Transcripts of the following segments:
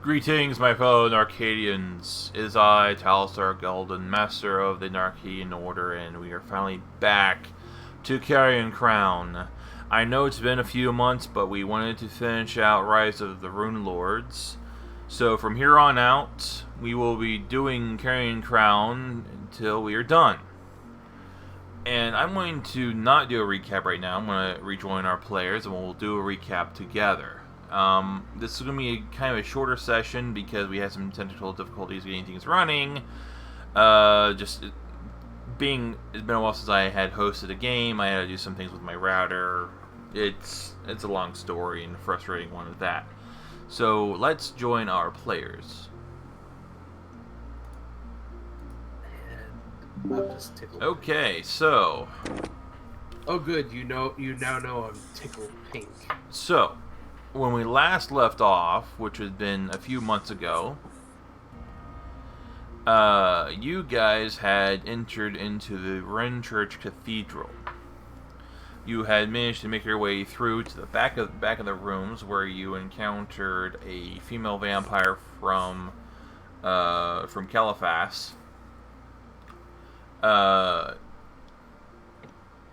Greetings, my fellow Narcadians. It is I, Talistar Golden, Master of the Narcadian Order, and we are finally back to Carrion Crown. I know it's been a few months, but we wanted to finish out Rise of the Rune Lords. So from here on out, we will be doing Carrion Crown until we are done. And I'm going to not do a recap right now. I'm going to rejoin our players, and we'll do a recap together. This is going to be kind of a shorter session because we had some technical difficulties getting things running. It's been a while since I had hosted a game. I had to do some things with my router. It's a long story and a frustrating one at that. So let's join our players. And I'll just tickle. Okay, so. Oh, good. You now know I'm tickled pink. So, when we last left off, which had been a few months ago, you guys had entered into the Ren Church Cathedral. You had managed to make your way through to the back of the rooms, where you encountered a female vampire from Caliphas.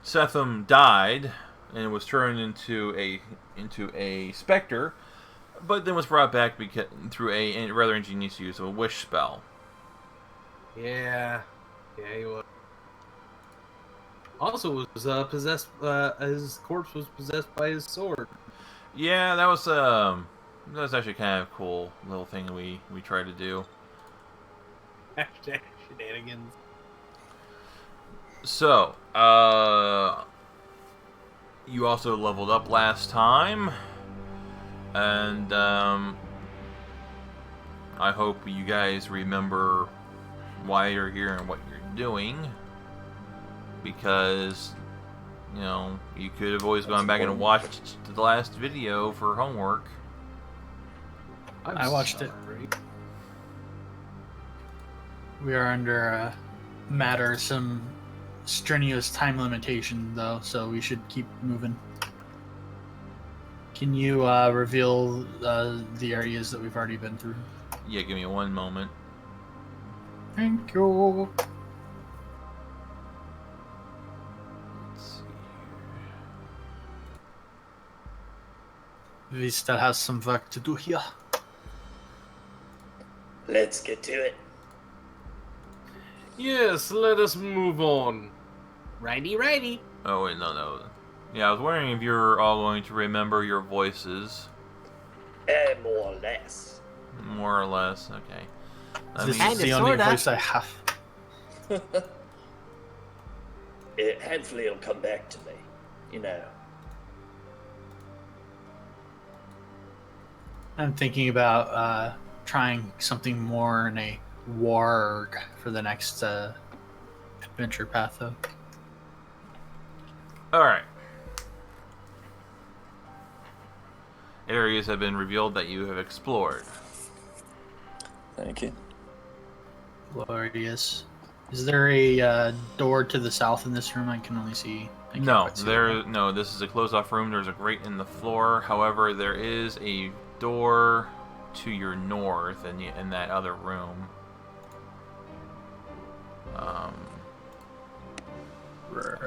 Setham died and was turned into a specter, but then was brought back through a rather ingenious use of a wish spell. Yeah, he was. Also was possessed. His corpse was possessed by his sword. Yeah, that was actually kind of a cool little thing we tried to do. Hashtag shenanigans. So, you also leveled up last time, and I hope you guys remember why you're here and what you're doing, because, you know, you could have always gone back and watched the last video for homework. I watched it. We are under some strenuous time limitation, though, so we should keep moving. Can you reveal the areas that we've already been through? Yeah, give me one moment. Thank you. Let's see here. We still have some work to do here. Let's get to it. Yes, let us move on. Righty. Oh, wait, no. Yeah, I was wondering if you're all going to remember your voices. More or less. More or less, okay. This is the only voice I have. Hopefully it'll come back to me, you know. I'm thinking about trying something more in a warg for the next adventure path, though. Alright. Areas have been revealed that you have explored. Thank you. Glorious. Is there a door to the south in this room? I can only see. No, this is a closed-off room. There's a grate in the floor. However, there is a door to your north in that other room.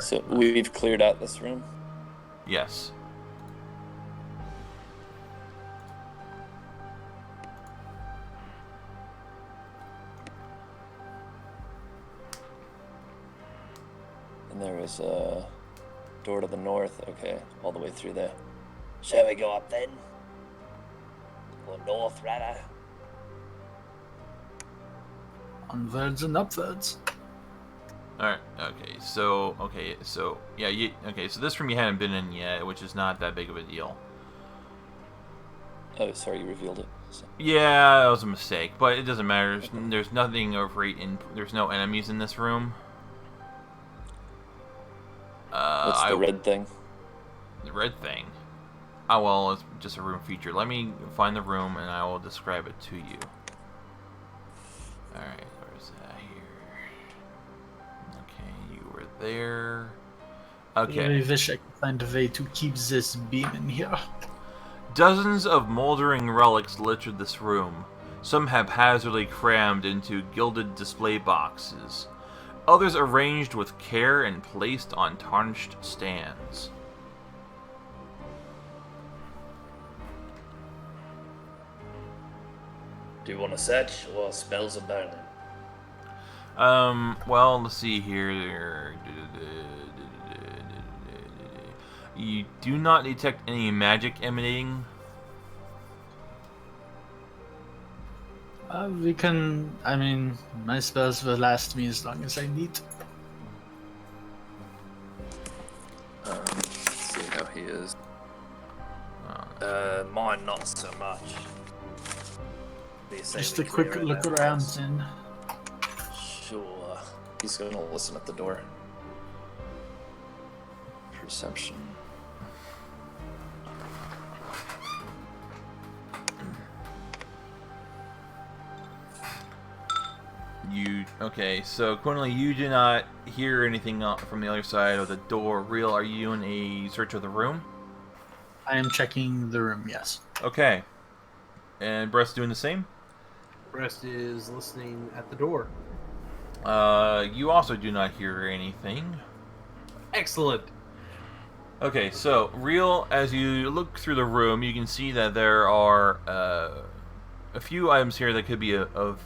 So we've cleared out this room? Yes. And there was a door to the north. Okay, all the way through there. Shall we go up then? Or north, rather? Onwards and upwards. Alright, so this room you hadn't been in yet, which is not that big of a deal. Oh, sorry, you revealed it. So. Yeah, that was a mistake, but it doesn't matter. There's nothing there's no enemies in this room. What's the red thing? The red thing? Oh, well, it's just a room feature. Let me find the room and I will describe it to you. Alright, where's that here? Okay, you were there. Okay. I wish I could find a way to keep this beam in here. Dozens of moldering relics littered this room, some haphazardly crammed into gilded display boxes, others arranged with care and placed on tarnished stands. Do you want to search or spells are burning? Well, let's see here. You do not detect any magic emanating. We can. I mean, my spells will last me as long as I need. Let's see how he is. Mine not so much. Just a quick look around, then. Sure. He's gonna listen at the door. Perception. Okay, so Quinley, you do not hear anything from the other side of the door. Real, are you in a search of the room? I am checking the room, yes. Okay. And Brett's doing the same? Rest is listening at the door. You also do not hear anything. Excellent. Okay, so, Real, as you look through the room, you can see that there are a few items here that could be of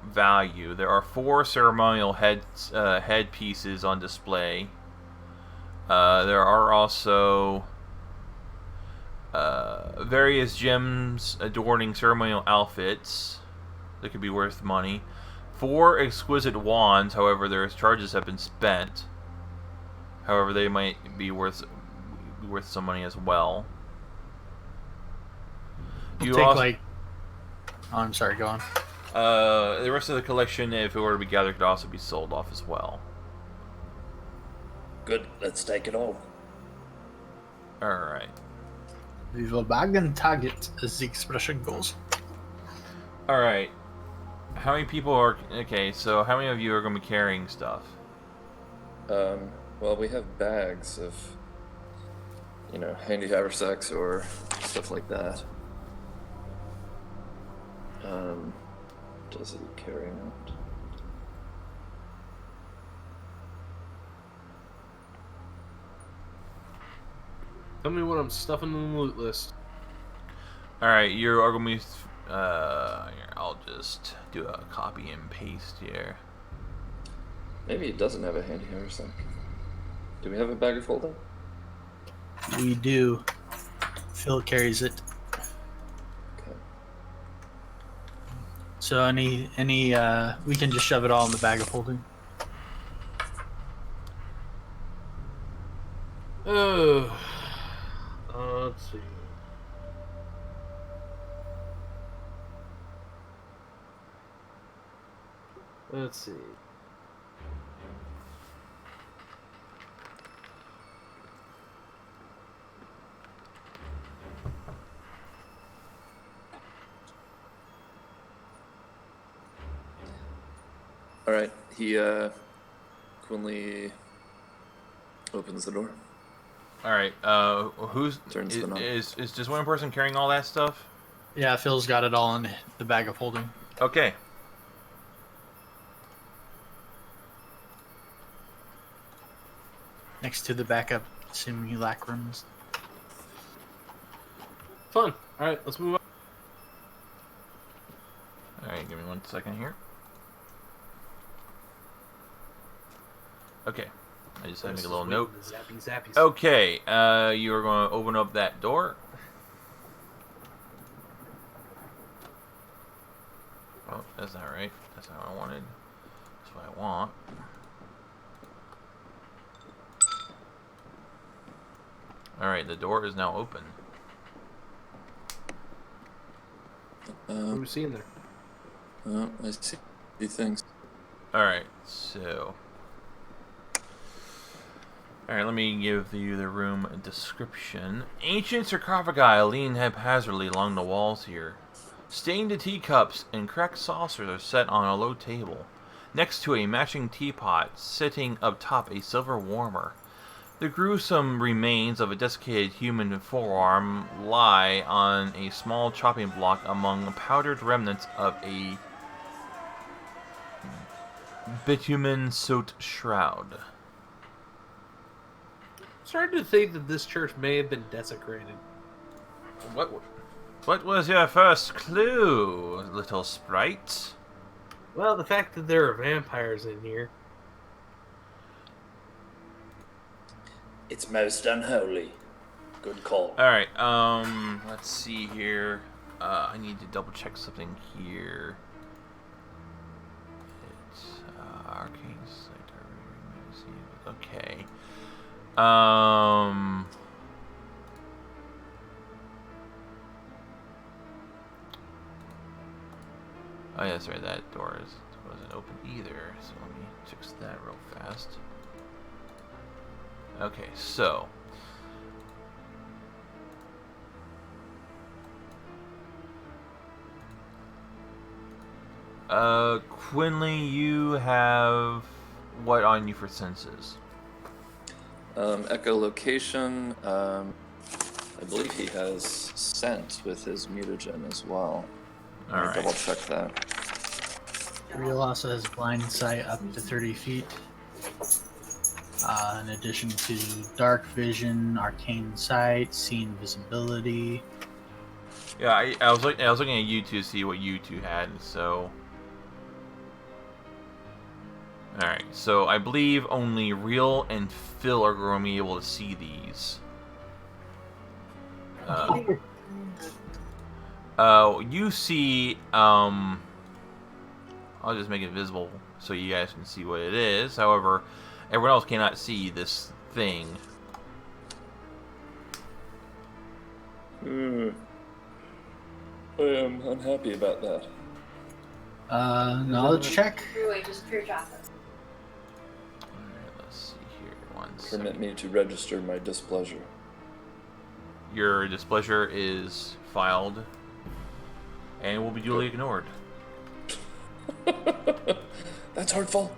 value. There are 4 ceremonial headpieces on display. There are also various gems adorning ceremonial outfits that could be worth money. 4 exquisite wands, however, their charges have been spent. However, they might be worth some money as well. You Take also, like. Oh, I'm sorry. Go on. the rest of the collection, if it were to be gathered, could also be sold off as well. Good, let's take it all. Alright. We will bag and target, as the expression goes. Alright. How many people are... Okay, so how many of you are going to be carrying stuff? Well, we have bags of, handy haversacks or stuff like that. Does he carry out? Tell me what I'm stuffing in the loot list. Alright, you are going to be... here, I'll just do a copy and paste here. Maybe he doesn't have a handy haversack. Do we have a bag of holding? We do. Phil carries it. Okay. So any we can just shove it all in the bag of holding. Oh. Let's see. Let's see. All right. He Quinley opens the door. Alright, who's... Turns the knob. Is just one person carrying all that stuff? Yeah, Phil's got it all in the bag of holding. Okay. Next to the backup simulacrums. Fun. Alright, let's move on. Alright, give me 1 second here. Okay. I just had to make a little note. Zappy zappies. Okay, you are going to open up that door. Oh, that's not right. That's not what I wanted. That's what I want. Alright, the door is now open. What are we seeing there? I see things. Alright, so... Alright, let me give you the room a description. Ancient sarcophagi lean haphazardly along the walls here. Stained teacups and cracked saucers are set on a low table, next to a matching teapot sitting up top a silver warmer. The gruesome remains of a desiccated human forearm lie on a small chopping block among powdered remnants of a bitumen-soaked shroud. I'm starting to think that this church may have been desecrated. What was your first clue, little sprite? Well, the fact that there are vampires in here. It's most unholy. Good call. Alright, let's see here. I need to double check something here. It's, arcane site. Okay. Oh yeah, sorry, that door wasn't open either, so let me fix that real fast. Okay, so Quinley, you have what on you for senses? Echolocation. I believe he has scent with his mutagen as well. Let me Alright. double check that. Real also has blind sight up to 30 feet. In addition to dark vision, arcane sight, seeing visibility. Yeah, I was looking at you two to see what you two had, so. Alright, so I believe only Real and Phil are going to be able to see these. You see, I'll just make it visible so you guys can see what it is. However, everyone else cannot see this thing. I am unhappy about that. Knowledge check. Just pure chocolate. Alright, let's see here. One Permit second. me to register my displeasure. Your displeasure is filed and will be duly ignored. That's hurtful.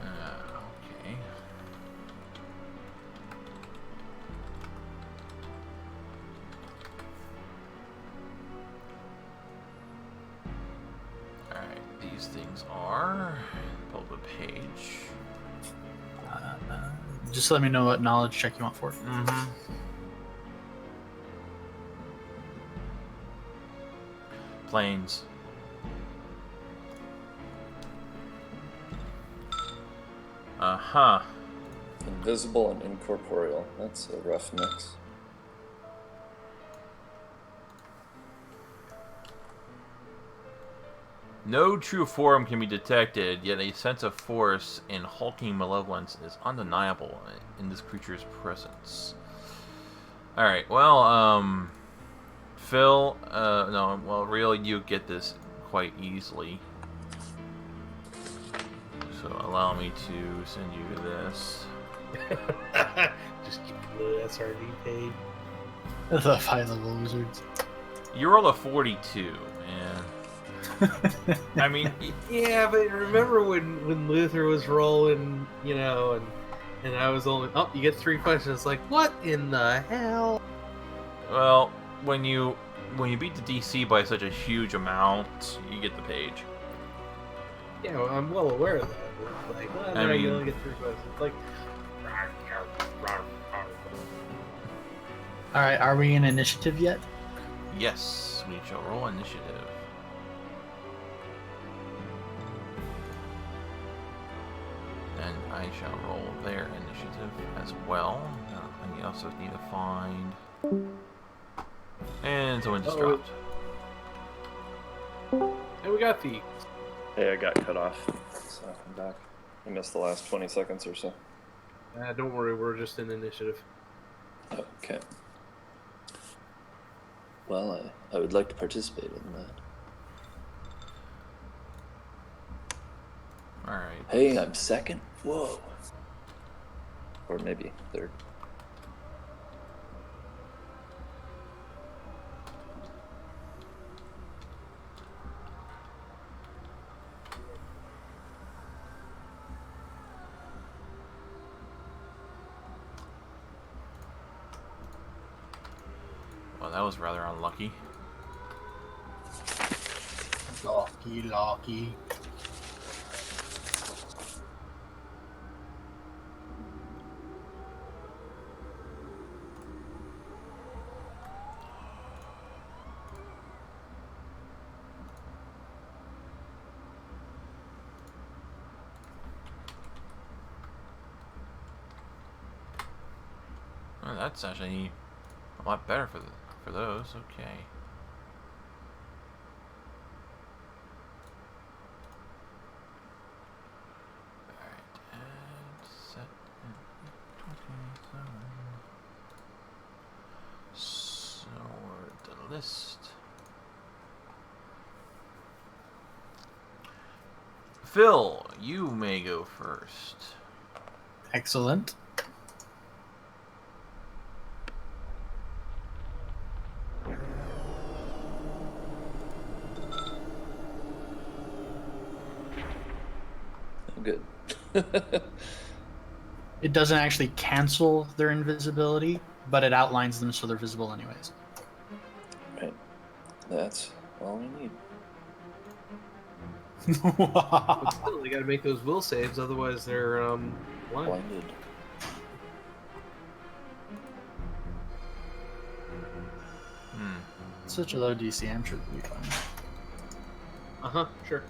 Okay. Alright, these things are. Pull up a page. Just let me know what knowledge check you want for it. Mm-hmm. Planes. Uh-huh. Invisible and incorporeal. That's a rough mix. No true form can be detected, yet a sense of force and hulking malevolence is undeniable in this creature's presence. Alright, well, Phil, no, well, Real, you get this quite easily. So allow me to send you this. Just keep the SRD page. The 5-level wizards. You roll a 42, and I mean, Yeah, but remember when Luther was rolling, you know, and I was only you get 3 questions. Like, what in the hell? well, when you beat the DC by such a huge amount, you get the page. Yeah, well, I'm well aware of that. But like, well, I no, you mean- only get 3 questions. Like, Alright, are we in initiative yet? Yes, we shall roll initiative. And I shall roll their initiative as well. I also need to find. And someone just Uh-oh. dropped. hey, we got the. Hey, I got cut off, so I'm back. I missed the last 20 seconds or so. Don't worry, we're just in initiative. Okay. Well, I would like to participate in that. Alright. Hey, I'm second? Whoa. Or maybe third. was rather unlucky. Lucky. Well, that's actually a lot better for those. Okay. Alright, and set in 27. Sort the list. Phil, you may go first. Excellent. I'm good. It doesn't actually cancel their invisibility, but it outlines them so they're visible anyways. Right. That's all we need. But still, they gotta make those will saves, otherwise they're blind. Blinded. Such a low DC, I'm sure they'll be fine. Sure.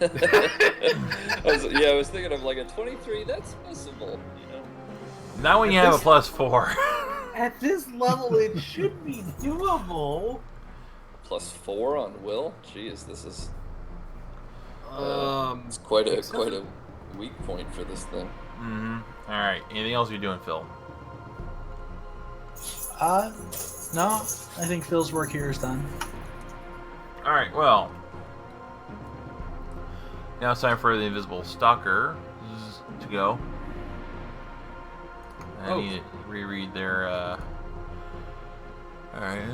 I was thinking of like a 23. That's missable, you know. Not when you have a +4. At this level, it should be doable. +4 on will. Jeez, this is it's quite a weak point for this thing. All right. Anything else you're doing, Phil? No, I think Phil's work here is done. All right. Well, now it's time for the invisible stalker to go. I need to reread their. All right.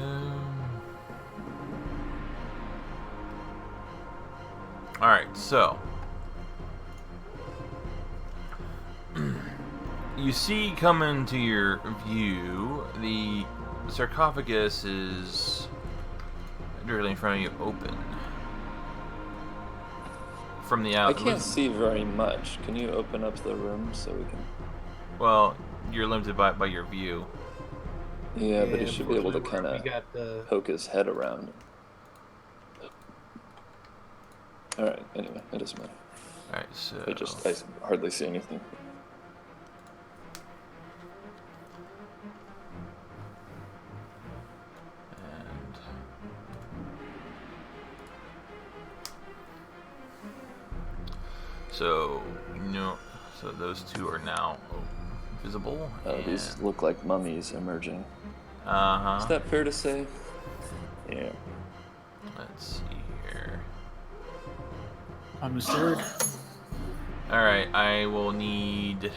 All right. So you see, coming to your view, the sarcophagus is directly in front of you, open. From the I out. can't see very much. Can you open up the room so we can? Well, you're limited by your view. Yeah, but he should be able to kind We of got the. poke his head around. All right. Anyway, it doesn't matter. All right. So I hardly see anything. and so so those two are now visible. These look like mummies emerging. Uh-huh. Is that fair to say? Yeah. Let's see here. Understood. All right, I will need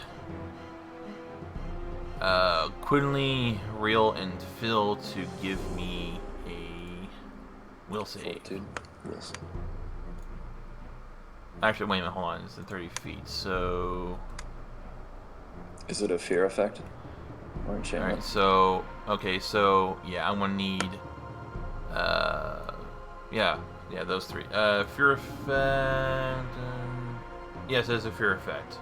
Quinley, Real, and Phil to give me a will save. Fortitude. Yes. Actually, wait a minute, hold on. It's in 30 feet, so... Is it a fear effect? Or enchantment? Alright, so... Okay, so... Yeah, I'm gonna need... Yeah, those three. Fear effect... yes, it's a fear effect.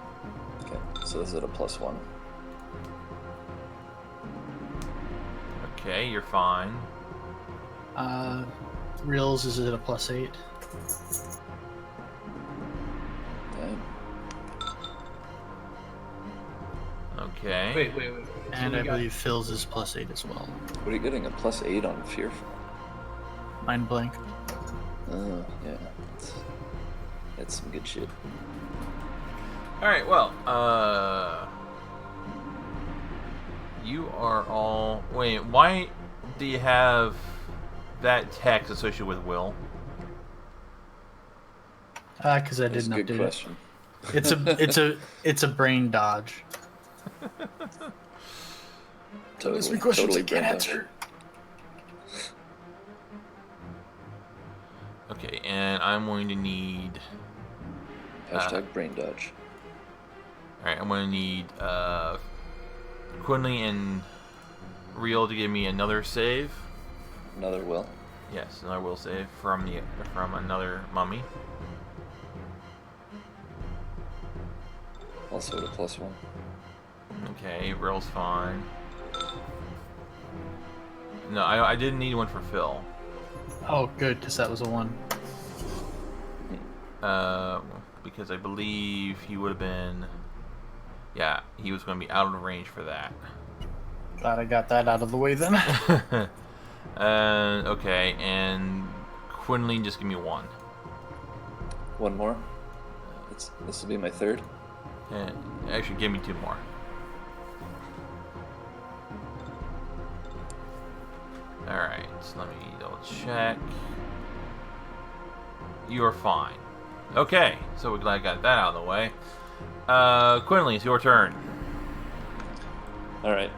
Okay, so is it a +1? Okay, you're fine. Reels is at a +8. Dang. Okay. Wait. And So I we got- believe Phil's is +8 as well. What are you getting a +8 on fear for? Mind blank. Oh, yeah. That's some good shit. Alright, well, you are all... Wait, why do you have that text associated with Will? Because I That's a didn't good update question. it. It's a brain dodge. Totally brain dodge. Okay, and I'm going to need... Hashtag brain dodge. Alright, I'm going to need Quinley and Real to give me another save. Another will. Yes, another will save from another mummy. Also at a +1. Okay, Real's fine. No, I didn't need one for Phil. Oh, good, because that was a 1. Because I believe he would have been... Yeah, he was going to be out of range for that. Glad I got that out of the way then. Okay, and Quinley, just give me 1. One more. This will be my 3rd. Actually, give me 2 more. Alright, so let me double check. You're fine. Okay, so we're glad I got that out of the way. Quinley, it's your turn. All right.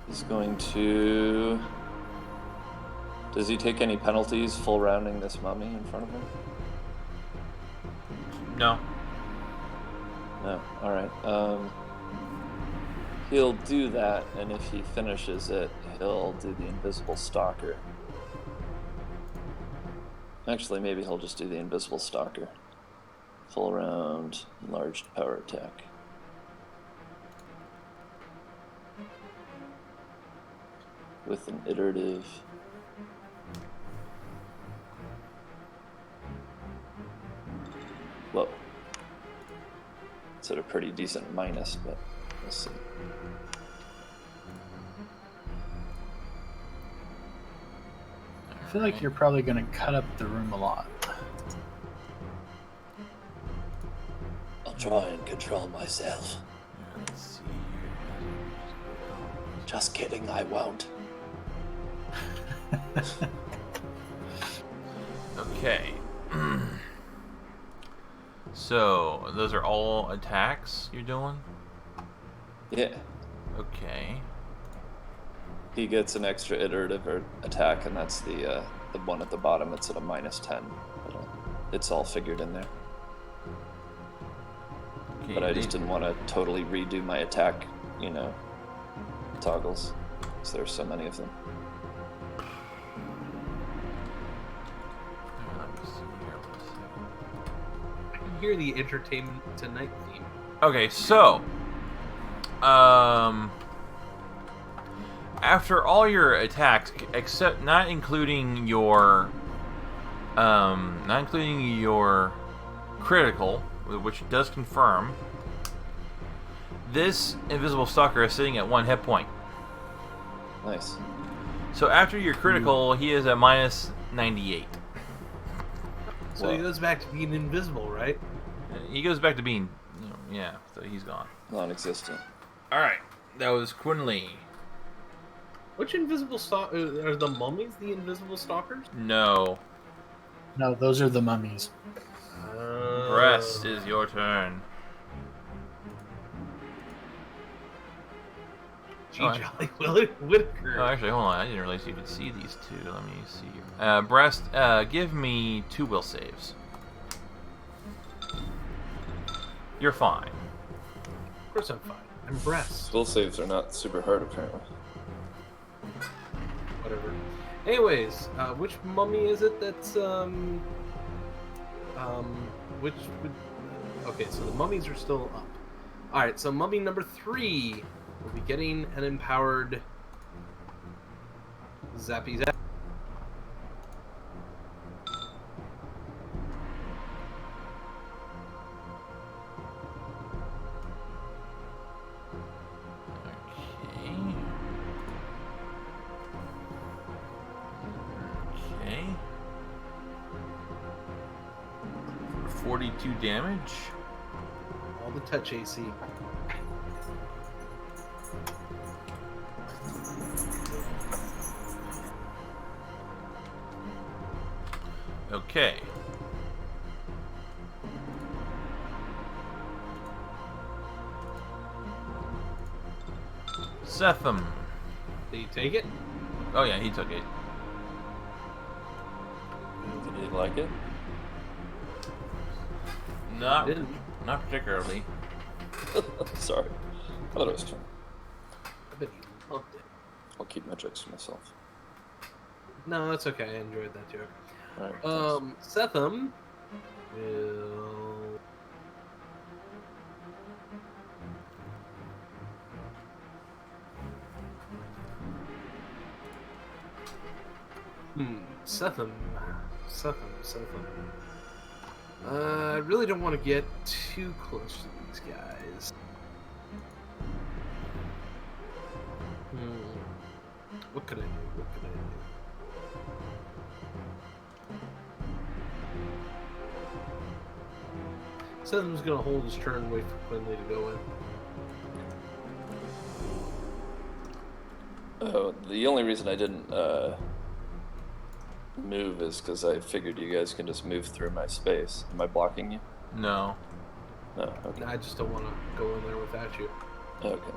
He's going to. Does he take any penalties full rounding this mummy in front of him? No. No. All right. He'll do that, and if he finishes it, he'll do the invisible stalker. Actually, maybe he'll just do the invisible stalker. Full round, enlarged power attack. With an iterative. Whoa. It's at a pretty decent minus, but we'll see. I feel like you're probably going to cut up the room a lot. I'll try and control myself. Let's see here. Just kidding, I won't. Okay. So, those are all attacks you're doing? Yeah. Okay. He gets an extra iterative attack, and that's the one at the bottom. It's at a -10. But, it's all figured in there. Okay, But I just didn't want to totally redo my attack, toggles, because there's so many of them. Let me see here for a second. I can hear the Entertainment Tonight theme. Okay, so after all your attacks, except not including your critical, which does confirm, this invisible stalker is sitting at 1 hit point. Nice. So after your critical, he is at -98. So he goes back to being invisible, right? He goes back to being, yeah. So he's gone. Non-existent. All right, that was Quinley. Which invisible are the mummies? The invisible stalkers? No. No, those are the mummies. Rest is your turn. Gee, Jolly Whitaker. Oh, actually, hold on. I didn't realize you could see these two. Let me see. Breast, give me 2 will saves. You're fine. Of course I'm fine. I'm breast. Will saves are not super hard, apparently. Whatever. Anyways, which mummy is it that's okay, so the mummies are still up. Alright, so mummy number 3 will be getting an empowered Zappy Zap. Okay. 42 damage. All the touch AC. Okay. Setham. Did he take it? Oh yeah, he took it. Did you like it? Not Didn't. not particularly. Sorry. I thought it was fun. I bet he loved it. I'll keep my jokes to myself. No, that's okay. I enjoyed that joke. Alright. Setham will. Setham. I really don't want to get too close to these guys. What could I do? Setham's gonna hold his turn and wait for Quinley to go in. Oh, the only reason I didn't move is because I figured you guys can just move through my space. Am I blocking you? No. No. Okay. I just don't want to go in there without you. Okay.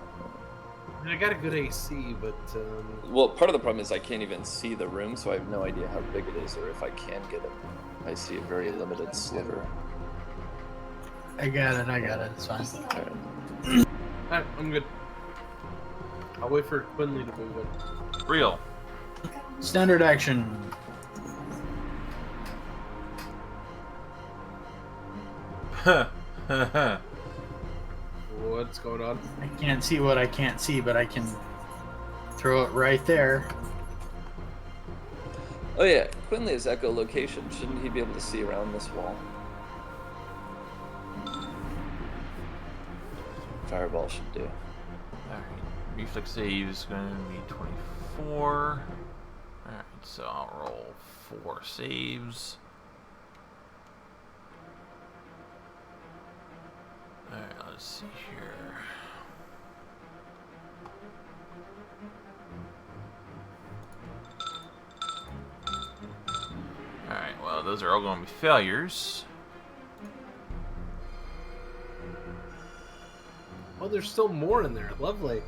I mean, I got a good AC, but Well, part of the problem is I can't even see the room, so I have no idea how big it is or if I can get it. I see a very limited sliver. I got it. It's fine. alright, I'm good. I'll wait for Quinley to move in. Real. Standard action. What's going on? I can't see what I can't see, but I can throw it right there. Oh yeah, Quinley is echolocation. Shouldn't he be able to see around this wall? Fireball should do. Alright. Reflex save is going to be 24. Alright, so I'll roll 4 saves. Alright, let's see here. Alright, well, those are all going to be failures. Oh, there's still more in there. Lovely.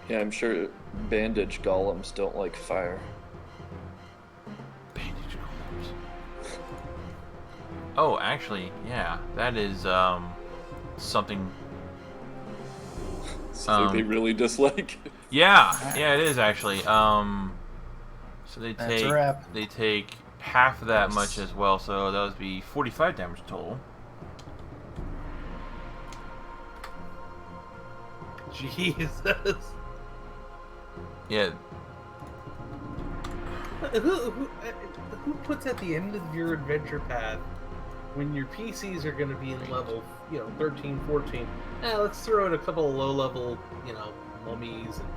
Yeah, I'm sure bandage golems don't like fire. Bandage golems. Oh, actually, yeah, that is something. Something they really dislike. Yeah, it is actually. So they That's a wrap. take half of that much as well, so that would be 45 damage total. Jesus. Yeah. Who puts at the end of your adventure path when your PCs are going to be in level, 13, 14? Let's throw in a couple of low-level, mummies and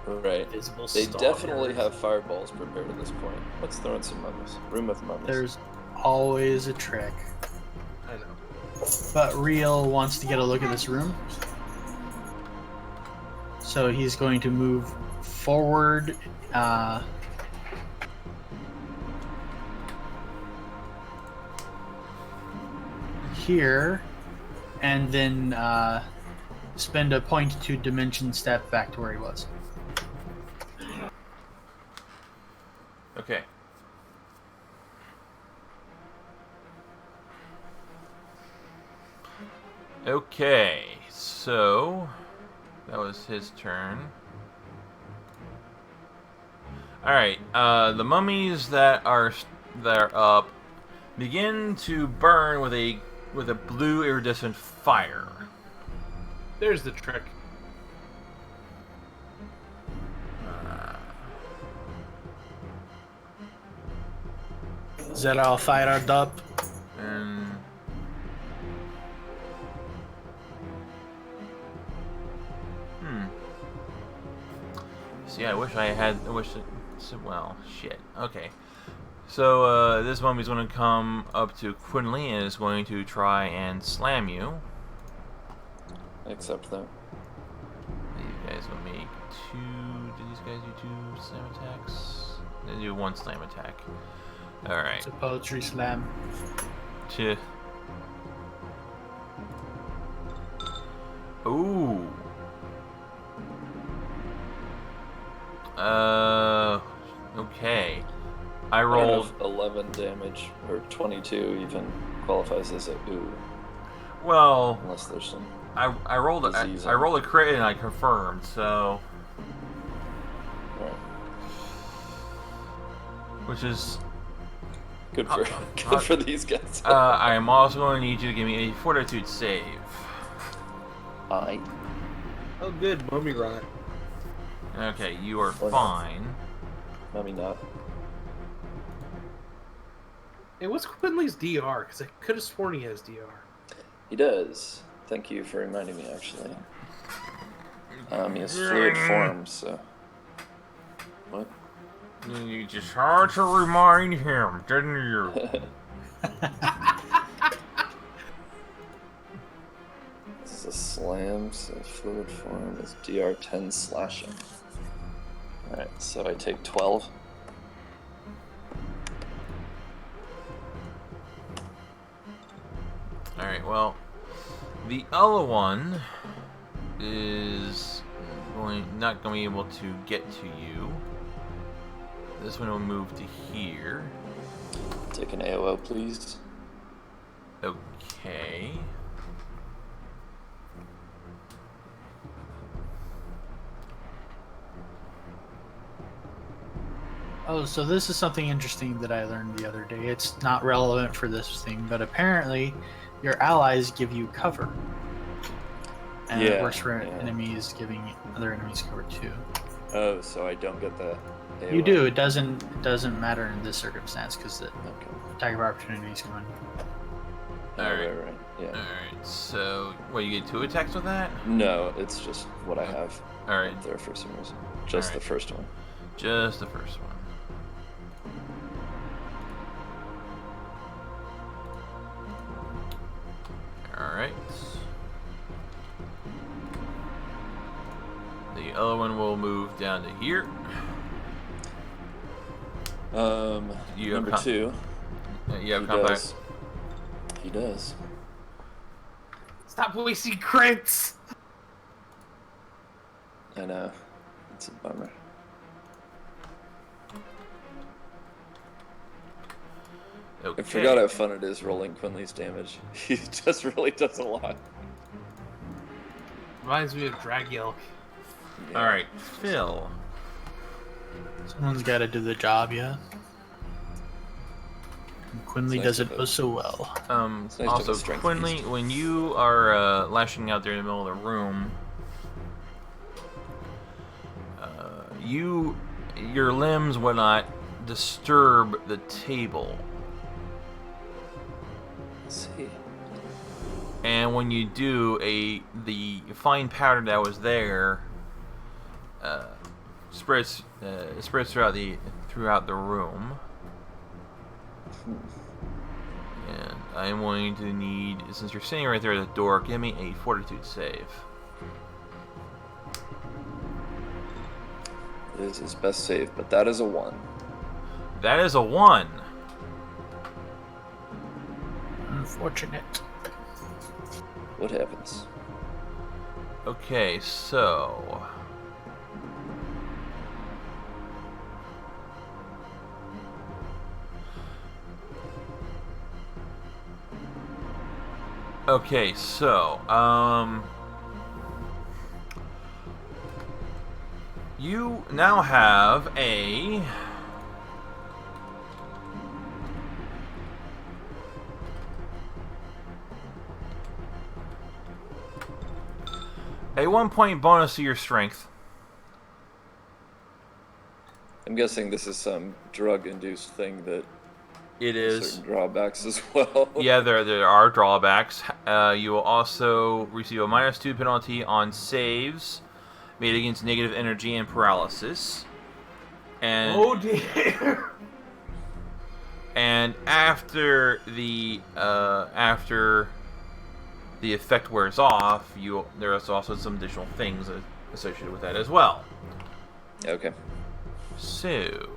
Right. visible They stalkers. definitely have fireballs prepared at this point. Let's throw in some mummies. Room of mummies. There's always a trick. I know. But Real wants to get a look at this room. So he's going to move forward. Here. And then spend a point to dimension step back to where he was. Okay. Okay, so that was his turn. Alright, the mummies that are up begin to burn with a blue iridescent fire. There's the trick. Is that all fired up? And see, I wish well, shit. Okay. So this mummy's going to come up to Quinley and is going to try and slam you. Accept that. You guys will make 2. Did these guys do 2 slam attacks? They do 1 slam attack. Alright. It's a poetry slam. Ooh. Okay. I I don't know rolled. if 11 damage or 22 even qualifies as a ooh, Well, unless there's some. I rolled. Disease I rolled a crit and I confirmed. So, Right. which is. Good for good for these guys. I am also going to need you to give me a fortitude save. I. Oh, good, mummy rot. Okay, you are Or not. fine. Maybe not. Hey, what's Quinley's DR? Because I could have sworn he has DR. He does. Thank you for reminding me, actually. He has fluid form, so. What? You just had to remind him, didn't you? This is a slam, so fluid form is DR 10 slashing. Alright, so I take 12. Alright, well, the other one is not going to be able to get to you. This one will move to here. Take an AOO, please. Okay. Oh, so this is something interesting that I learned the other day. It's not relevant for this thing, but apparently your allies give you cover. And it works for enemies giving other enemies cover too. Oh, so I don't get the AOO. You do. It doesn't matter in this circumstance because the Okay. attack of opportunity is coming. Right. Yeah. Alright, so, what, you get 2 attacks with that? No, it's just what I have Alright, there for some reason. Just Alright. the first one. just the first one. Alright. The other one will move down to here. You have Number 2. You have He combat. does. He does. Stop wasting crits! I know. It's a bummer. Okay. I forgot how fun it is rolling Quinley's damage. He just really does a lot. Reminds me of Drag Yelk. Yeah. Alright, Phil. Someone's got to do the job, yeah. And Quinley It's nice does to it have- oh so well. It's nice to have Also, a strength Quinley, beast. when you are lashing out there in the middle of the room, your limbs will not disturb the table. Let's see. And when you do, the fine powder that was there spreads throughout the room. And I'm going to need, since you're sitting right there at the door, give me a fortitude save. It is his best save, but that is a 1. That is a 1. Unfortunate. What happens? Okay, so you now have a 1-point bonus to your strength. I'm guessing this is some drug-induced thing that It has is. certain drawbacks as well. Yeah, there are drawbacks. You will also receive a -2 penalty on saves made against negative energy and paralysis. And Oh dear! and after the effect wears off, there's also some additional things associated with that as well. Okay. So,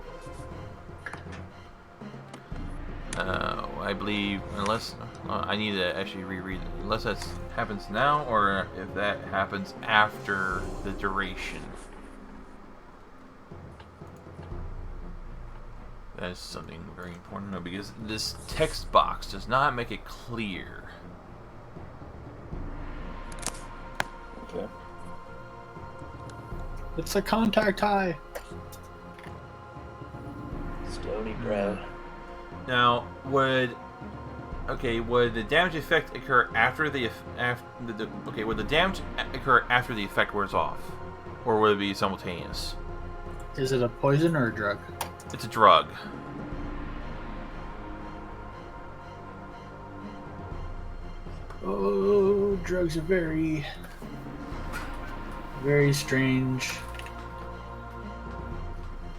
I believe, unless I need to actually reread it. Unless that happens now, or if that happens after the duration. That is something very important to know, because this text box does not make it clear. Okay. It's a contact high. Stony Brow. Now, would the damage effect occur after the would the damage occur after the effect wears off, or would it be simultaneous? Is it a poison or a drug? It's a drug. Oh, drugs are very, very strange.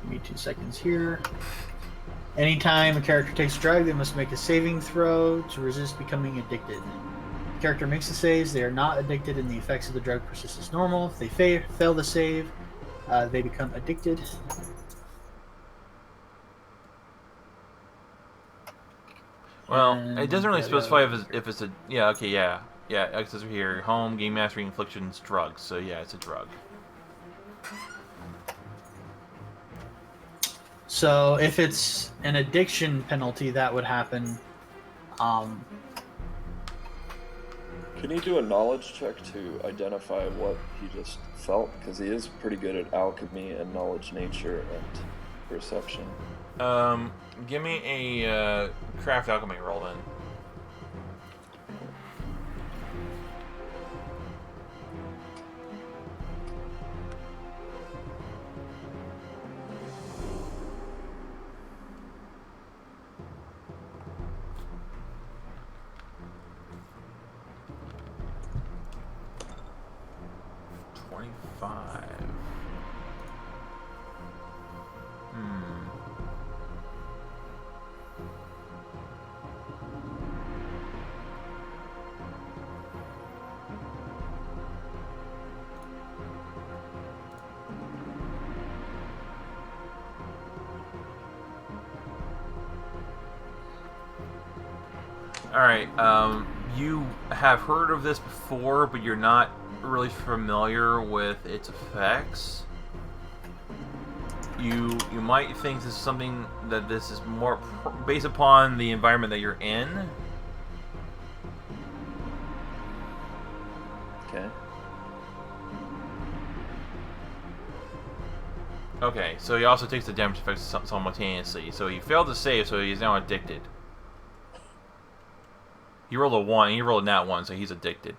Give me 2 seconds here. Anytime a character takes a drug, they must make a saving throw to resist becoming addicted. If the character makes the saves, they are not addicted and the effects of the drug persist as normal. If they fail the save, they become addicted. Well, it doesn't really specify if it's a... Yeah, okay, yeah. Yeah, it says here, home, game mastery, inflictions, drugs. So yeah, it's a drug. So if it's an addiction penalty, that would happen. Can you do a knowledge check to identify what he just felt? Because he is pretty good at alchemy and knowledge nature and perception. Give me a craft alchemy roll then. Alright, you have heard of this before, but you're not really familiar with its effects. You might think this is something that this is more based upon the environment that you're in. Okay. Okay, so he also takes the damage effects simultaneously. So he failed to save, so he's now addicted. He rolled a 1, he rolled a nat 1, so he's addicted.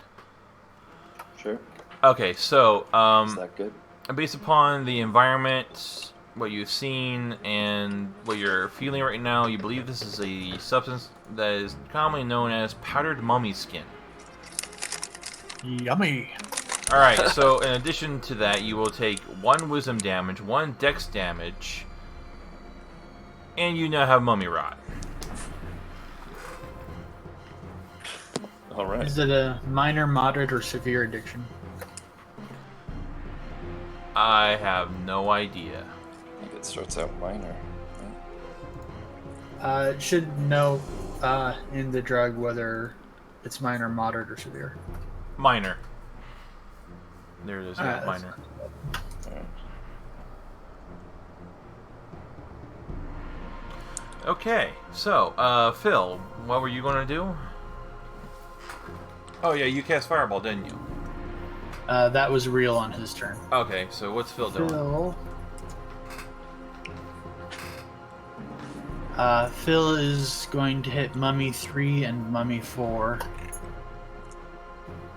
Sure. Okay, so, Is that good? based upon the environment, what you've seen, and what you're feeling right now, you believe this is a substance that is commonly known as powdered mummy skin. Yummy. Alright, so in addition to that, you will take 1 wisdom damage, 1 dex damage, and you now have mummy rot. Alright. Is it a minor, moderate, or severe addiction? I have no idea. I think it starts out minor. It should know in the drug whether it's minor, moderate, or severe. Minor. There it is, yeah, Alright, minor. Alright. Okay, so, Phil, what were you going to do? Oh yeah, you cast Fireball, didn't you? That was real on his turn. Okay, so what's Phil doing? Phil is going to hit Mummy 3 and Mummy 4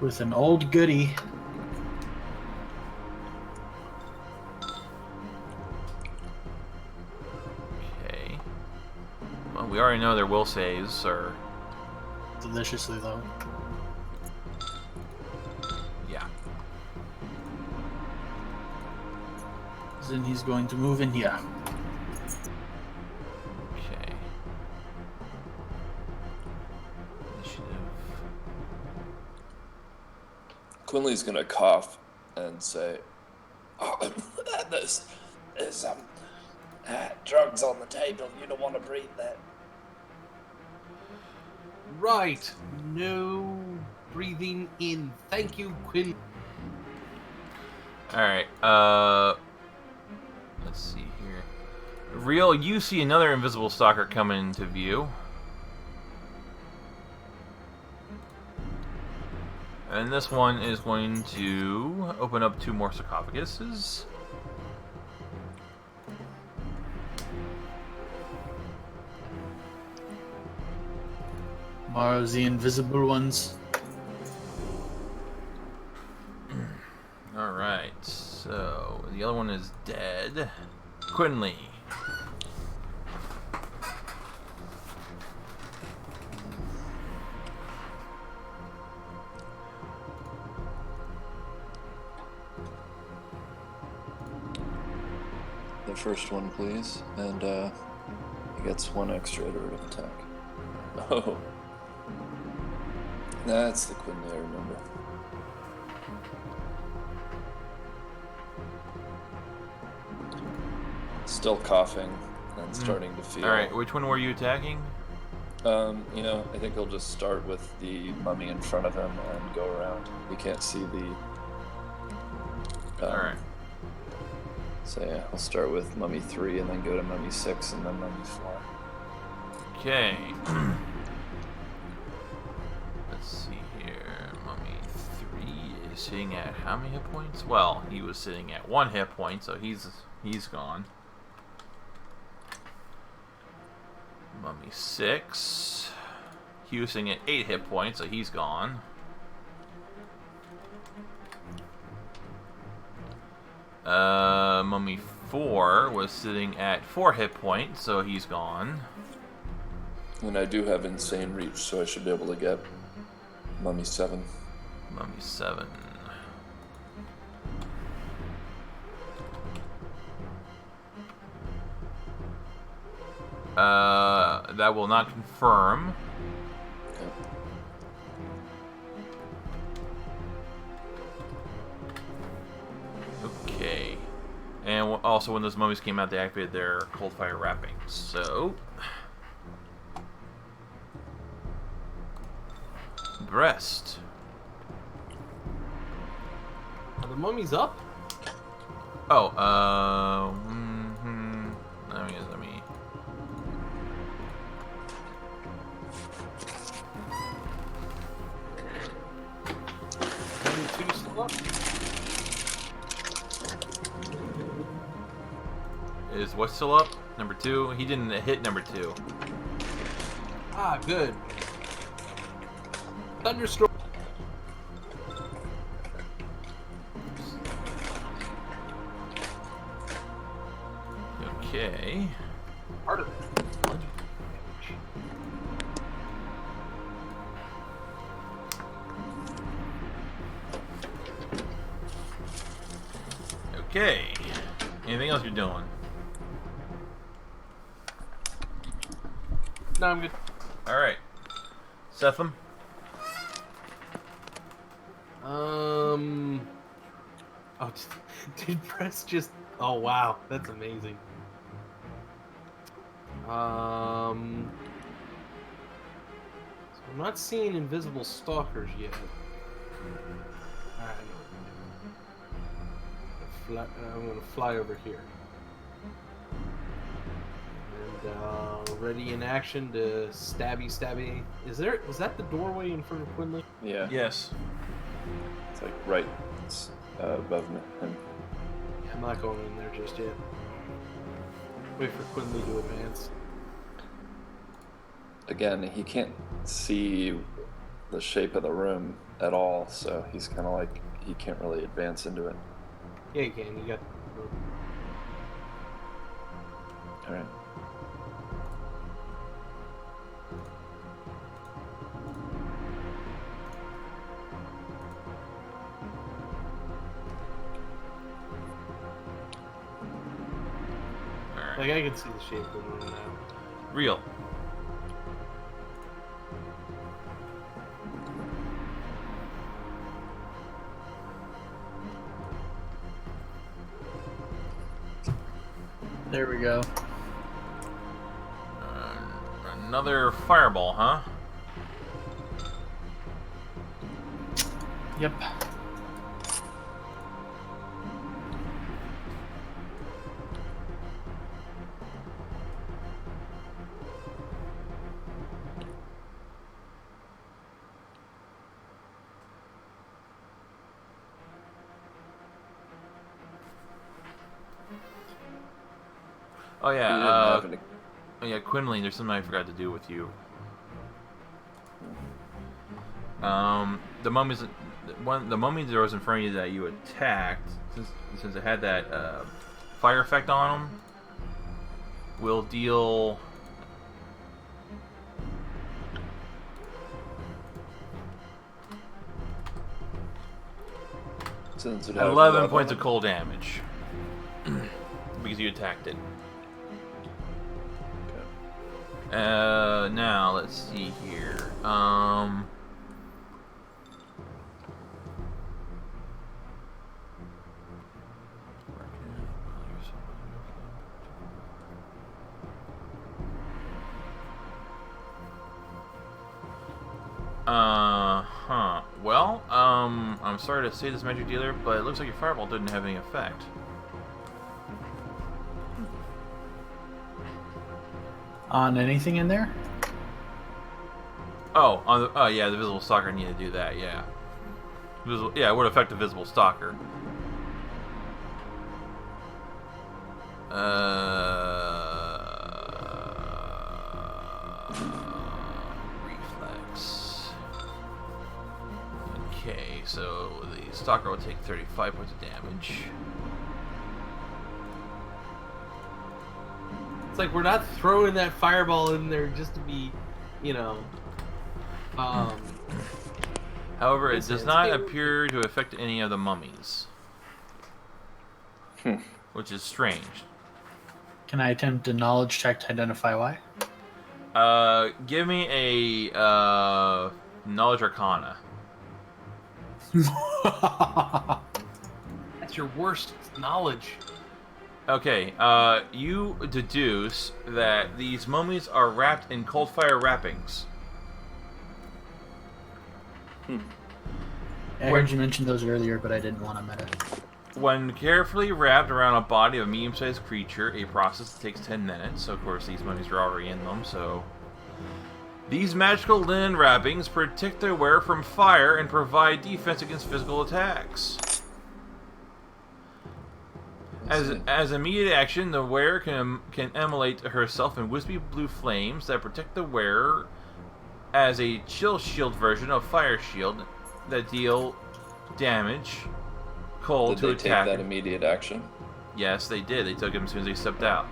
with an old goodie. Okay. Well, we already know their will saves are... Deliciously low. Yeah. Then he's going to move in here. Okay. Initiative. Quinley's gonna cough and say, "Oh, there's drugs on the table. You don't want to breathe that." Right. No breathing in. Thank you, Quinn. Alright, let's see here. Real, you see another invisible stalker coming into view. And this one is going to open up 2 more sarcophaguses. Tomorrow's the invisible ones. Alright, so the other one is dead. Quinley. The first one, please, and he gets 1 extra iterative attack. Oh, that's the Quinley I remember. Still coughing and starting to feel. Alright, which one were you attacking? You know, I think he'll just start with the mummy in front of him and go around. He can't see the. Alright. So yeah, I'll start with mummy 3 and then go to mummy 6 and then mummy 4. Okay. Let's see here. Mummy 3 is sitting at how many hit points? Well, he was sitting at 1 hit point, so he's gone. Mummy 6. He was sitting at 8 hit points, so he's gone. Mummy 4 was sitting at 4 hit points, so he's gone. And I do have insane reach, so I should be able to get mummy 7. Mummy 7. That will not confirm. Okay. And also, when those mummies came out, they activated their cold fire wrappings. So, breast. Are the mummies up? Oh, let me. Mummy 2 still up? Is what still up? Number 2? He didn't hit number 2. Ah, good. Thunderstorm. Okay. Part of it. Okay. Anything else you're doing? No, I'm good. Alright. Setham? Oh, did Press just... Oh, wow. That's amazing. So I'm not seeing invisible stalkers yet. Alright. I'm gonna fly over here. And ready in action to stabby. Is that the doorway in front of Quinley? Yeah. Yes. It's like right above him. I'm not going in there just yet. Wait for Quinley to advance. Again, he can't see the shape of the room at all, so he's kind of like, he can't really advance into it. Yeah, you can. You got... Alright. Like, I can see the shape of the room now. Real. There we go. Another fireball, huh? Yep. Oh You yeah, didn't have any- oh yeah, Quinlan, there's something I forgot to do with you. The mummies, the mummy that was in front of you that you attacked, since it had that fire effect on them, will deal. Since it had 11 blood points on of cold damage because you attacked it. it. Now let's see here. Well, I'm sorry to say this, Magic Dealer, but it looks like your fireball didn't have any effect. On anything in there? Oh, on the, oh yeah, the visible stalker needed to do that. Yeah, yeah, it would affect the visible stalker. Reflex. Okay, so the stalker will take 35 points of damage. It's like we're not throwing that fireball in there just to be, you know. However, it Listen, does it's not been- appear to affect any of the mummies, which is strange. Can I attempt a knowledge check to identify why? Give me a knowledge arcana. That's your worst knowledge. Okay, you deduce that these mummies are wrapped in cold fire wrappings. I heard you mention those earlier, but I didn't want to meta. When carefully wrapped around a body of a medium-sized creature, a process that takes 10 minutes. So, of course, these mummies are already in them, so... These magical linen wrappings protect their wearer from fire and provide defense against physical attacks. As immediate action, the wearer can emulate herself in wispy blue flames that protect the wearer as a chill shield version of fire shield that deal damage cold Did to they take attack. that immediate action? Yes, they did. They took him as soon as they stepped out.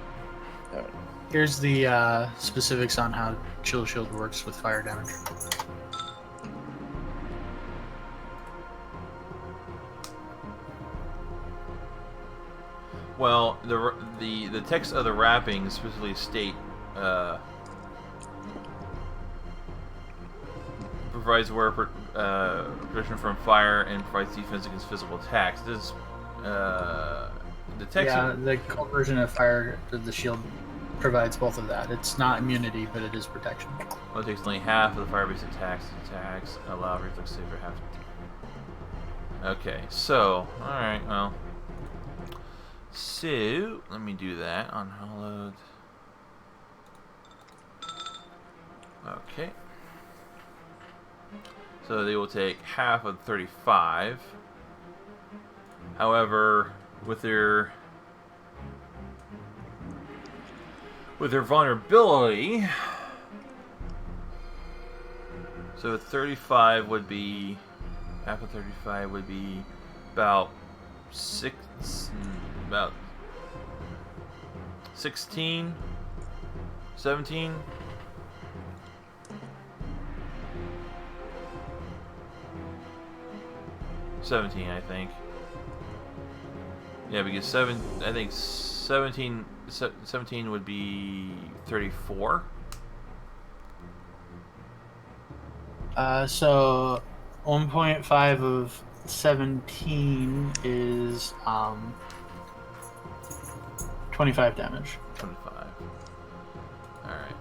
Alright. Here's the specifics on how Chill Shield works with fire damage. Well, the text of the wrappings specifically state provides wearer protection from fire and provides defense against physical attacks. This the text. Yeah, the cold version of fire, the shield provides both of that. It's not immunity, but it is protection. Well, it takes only half of the fire-based attacks. Allow reflex save for half. Okay, so alright, well. So let me do that on hallowed. Okay. So they will take half of 35. However, with their vulnerability, so 35 would be half of 35 would be about 16, 17. I think. Yeah, because 17 would be 34. So 1.5 of 17 is 25 damage. 25. Alright.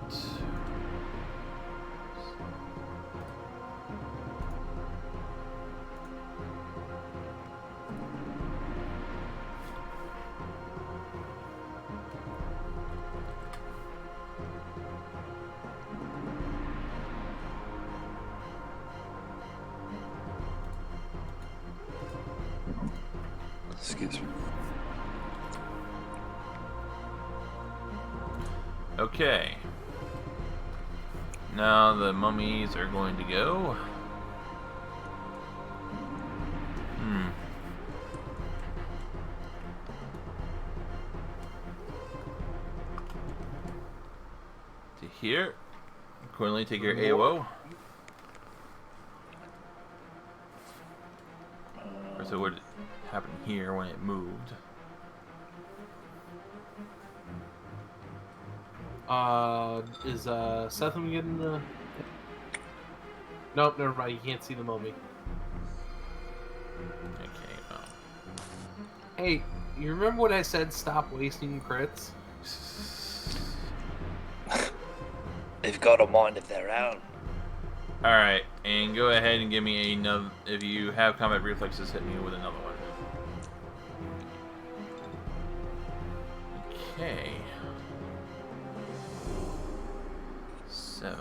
Excuse me. Okay. Now the mummies are going to go. To here. Quinley, take your AOO. So what happened here when it moved? Is Setham getting the? Nope, never mind. You can't see the mummy. Okay, well. Hey, you remember when I said stop wasting crits? They've got a mind of their own. Alright, and go ahead and give me another. If you have combat reflexes, hit me with another one. Okay. 7.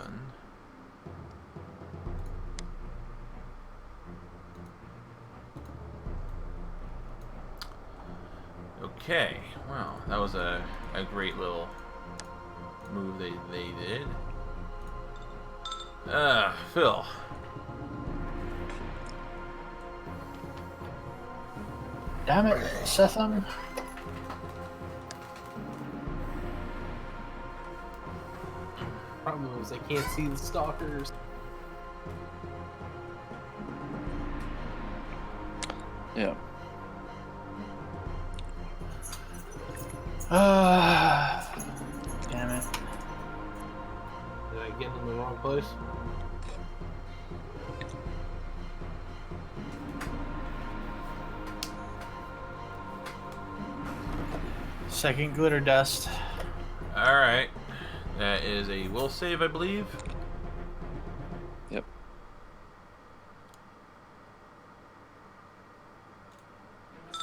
Okay, wow, that was a great little move they did. Phil. Damn it, Setham. Problem is I can't see the stalkers. Yeah. Damn it. Did I get in the wrong place? Second glitter dust. Alright. That is a will save, I believe. Yep.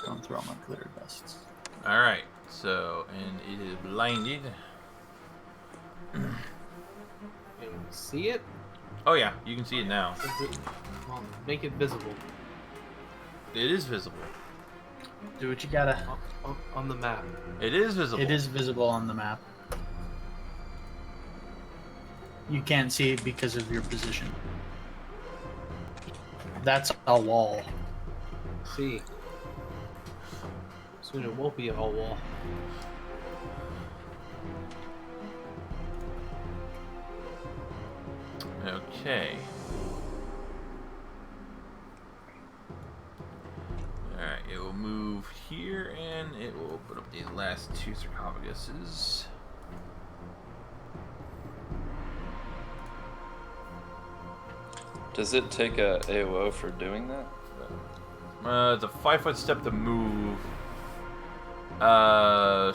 Going through all my glitter dusts. Alright, so, and it is blinded. Can you see it? Oh yeah, you can see it now. Well, make it visible. It is visible. Do what you gotta. On the map. It is visible. It is visible on the map. You can't see it because of your position. That's a wall. See. Soon it won't be all wall. Okay. Alright, it will move here and it will open up the last 2 sarcophaguses. Does it take a AOO for doing that? It's a 5-foot step to move.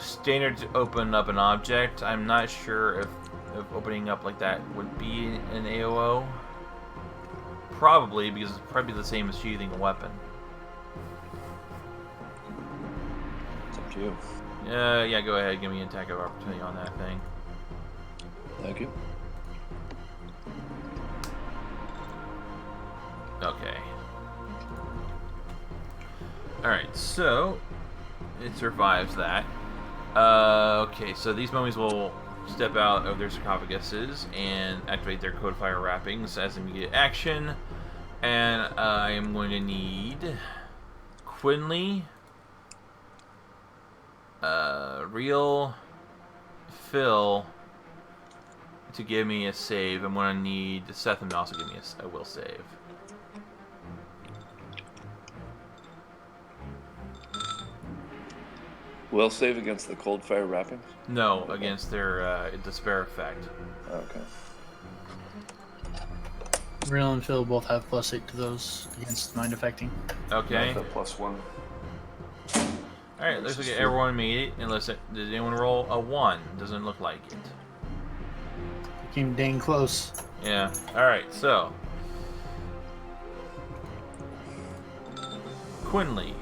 Standard to open up an object. I'm not sure if opening up like that would be an AOO. Probably, because it's probably the same as sheathing a weapon. It's up to you. Yeah, go ahead. Give me an attack of opportunity on that thing. Thank you. Okay. Alright, so it survives that. Okay, so these mummies will step out of their sarcophaguses and activate their codifier wrappings as immediate action. And I am going to need Quinley, Real, Phil to give me a save. I'm going to need Seth to also give me a will save. Will save against the cold fire wrappings? No, against their despair effect. Okay. Real and Phil both have +8 to those against mind affecting. Okay. +1. Alright, looks like everyone made it. Unless did anyone roll a 1? Doesn't look like it. Came dang close. Yeah. Alright, so Quinley.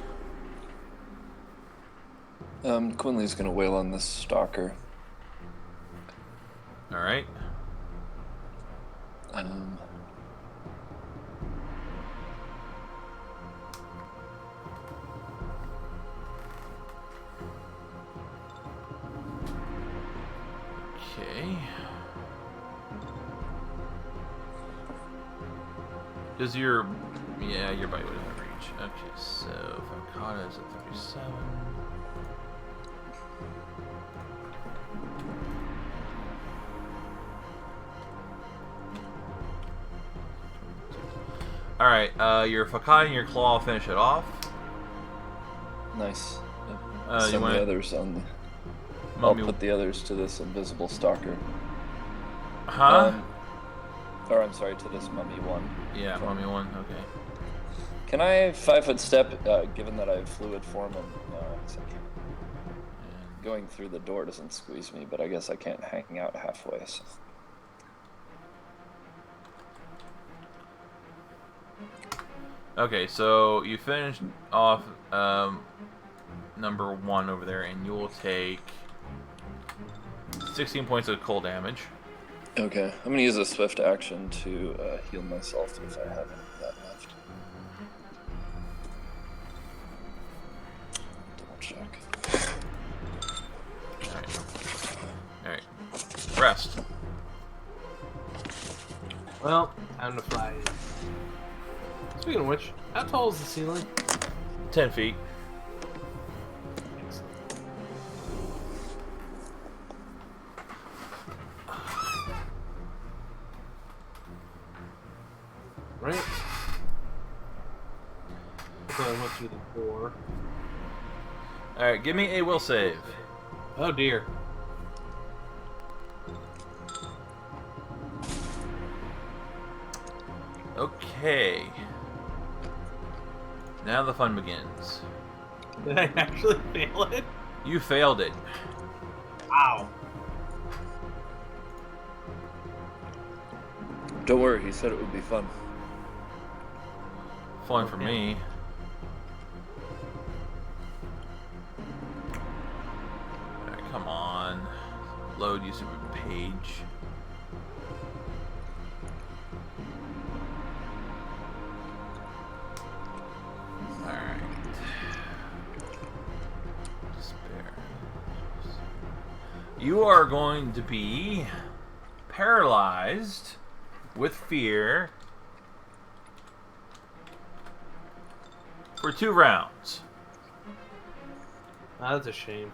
Quinley's gonna wail on this stalker. Alright. Okay. Does your... Yeah, your bite would have reach. Okay, so Fakata is at 37. Alright, your Fakata and your Claw finish it off. Nice. You Send want the others on the... I'll put the others to this invisible stalker. Huh? Or I'm sorry, to this mummy one. Yeah, mummy one, okay. Can I 5-foot step, given that I have fluid form and going through the door doesn't squeeze me, but I guess I can't hang out halfway, so... Okay, so you finished off number 1 over there, and you will take 16 points of cold damage. Okay, I'm gonna use a swift action to heal myself if I have any of that left. Double check. Alright. Rest. Well, time to fly. Speaking of which, how tall is the ceiling? 10 feet. Excellent. Right? So I went through the door. Alright, give me a will save. Oh dear. Okay. Now the fun begins. Did I actually fail it? You failed it. Wow. Don't worry, he said it would be fun. Fun for Okay. me. Alright, come on. Load you super page. Alright. Despair. You are going to be paralyzed with fear for 2 rounds. That's a shame.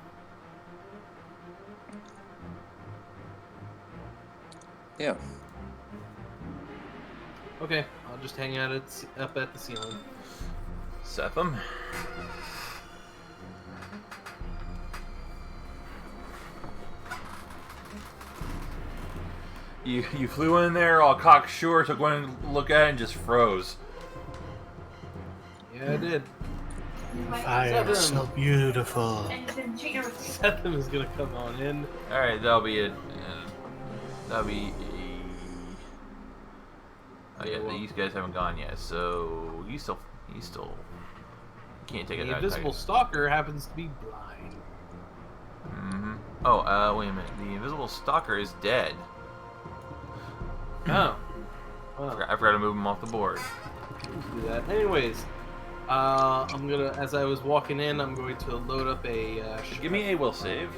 Yeah. Okay, I'll just hang out up at the ceiling. Setham. You flew in there all cocksure, took one look at it and just froze. Yeah, I did. Fire is so beautiful. Setham is gonna come on in. Alright, that'll be it. That'll be... Oh yeah, these guys haven't gone yet, so you still can't take it. The invisible stalker happens to be blind. Mm-hmm. Oh, wait a minute. The invisible stalker is dead. Oh. I Well, forgot to move him off the board. let's do that. Anyways, I'm gonna, as I was walking in, I'm going to load up a. Give me a will save.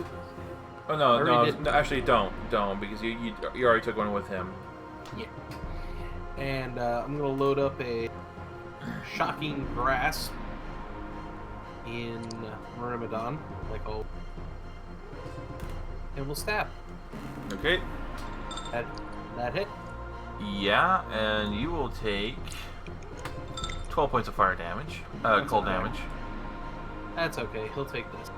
Oh I no, already did. no, actually don't because you already took one with him. Yeah. And I'm gonna load up a shocking grasp in Myrmidon, like oh, and we'll stab. Okay. That hit. Yeah, and you will take 12 points of fire damage. Cold okay. damage. That's okay. He'll take this.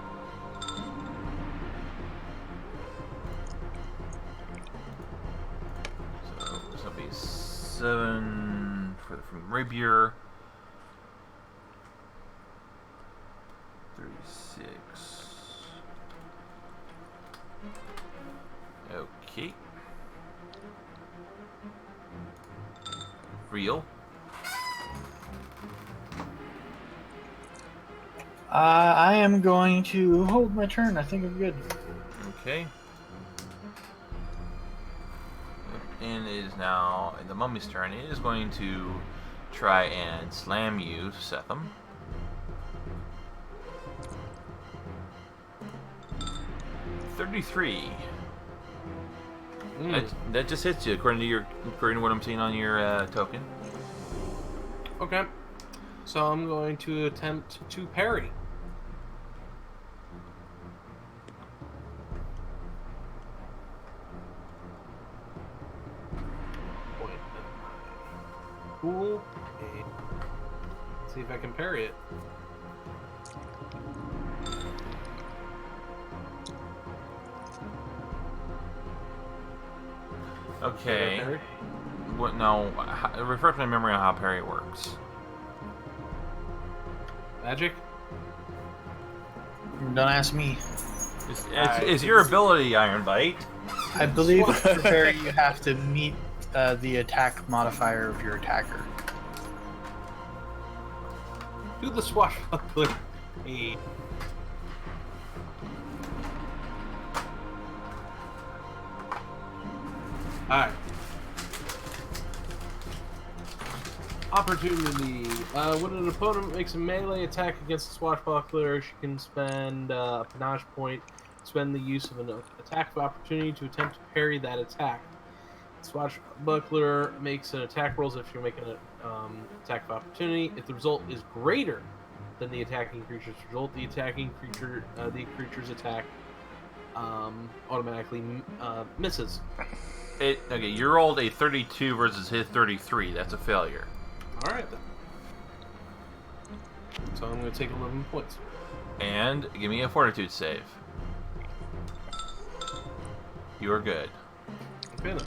So this will be 7 from rapier. 36. Okay. Real. I am going to hold my turn. I think I'm good. Okay. And it is now the mummy's turn. It is going to try and slam you, Setham. 33. That just hits you according to what I'm seeing on your token. Okay. So I'm going to attempt to parry. Point at my pool. And see if I can parry it. Okay. Parry? What? No. Refresh my memory on how parry works. Magic? Don't ask me. It's your ability, Iron Bite. I believe for parry you have to meet the attack modifier of your attacker. Do the swashbuckler. Hey. Alright. Opportunity. When an opponent makes a melee attack against a swashbuckler, she can spend a panache point, spend the use of an attack of opportunity to attempt to parry that attack. Swashbuckler makes an attack rolls if you're making an attack of opportunity. If the result is greater than the attacking creature's result, the creature's attack automatically misses. Okay, you rolled a 32 versus his 33. That's a failure. All right then. So I'm going to take 11 points. And give me a fortitude save. You are good. Okay then.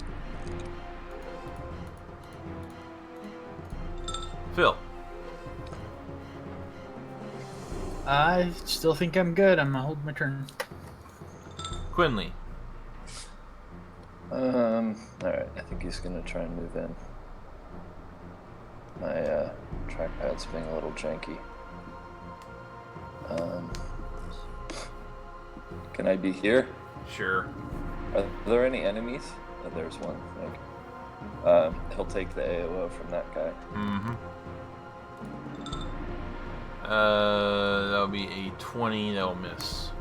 Phil. I still think I'm good. I'm gonna hold my turn. Quinley. Alright, I think he's gonna try and move in. My trackpad's being a little janky. Can I be here? Sure. Are there any enemies? Oh, there's one. He'll take the AOO from that guy. Mm-hmm. That'll be a 20. That'll miss.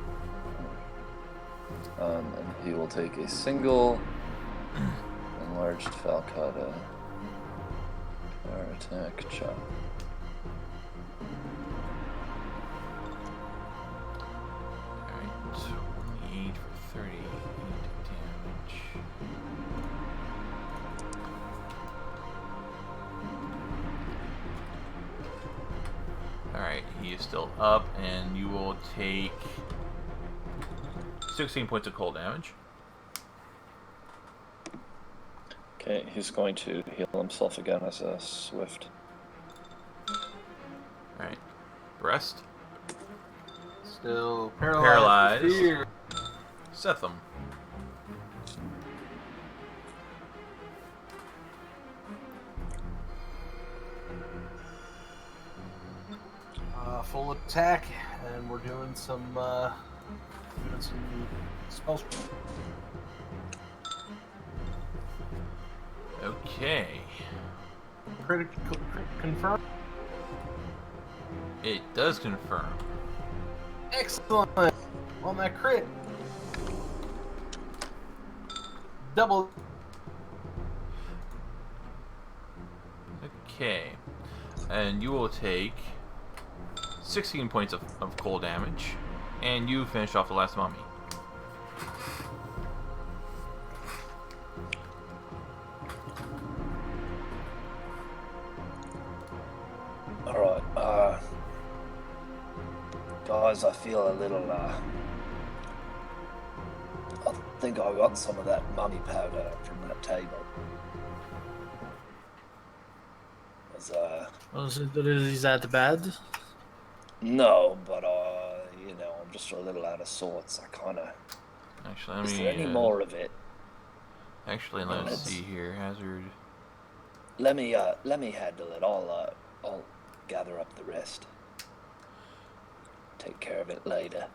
And he will take a single enlarged Falcata power attack chop. Alright, 28 for 38 damage. Alright, he is still up, and you will take 16 points of cold damage. Okay, he's going to heal himself again as a swift. Alright. Breast. Still Paralyzed. with fear. Setham. Full attack, and we're doing some spells. Okay. Crit confirm. It does confirm. Excellent. On that crit. Double. Okay. And you will take 16 points of cold damage. And you finish off the last mummy. Alright, guys, I feel a little, I think I got some of that mummy powder from that table. Is that bad? No, but, I'm just a little out of sorts. I kinda... Actually, let Is me... there any more of it? Actually, let's see here. Hazard... Let me handle it. I'll gather up the rest. Take care of it later.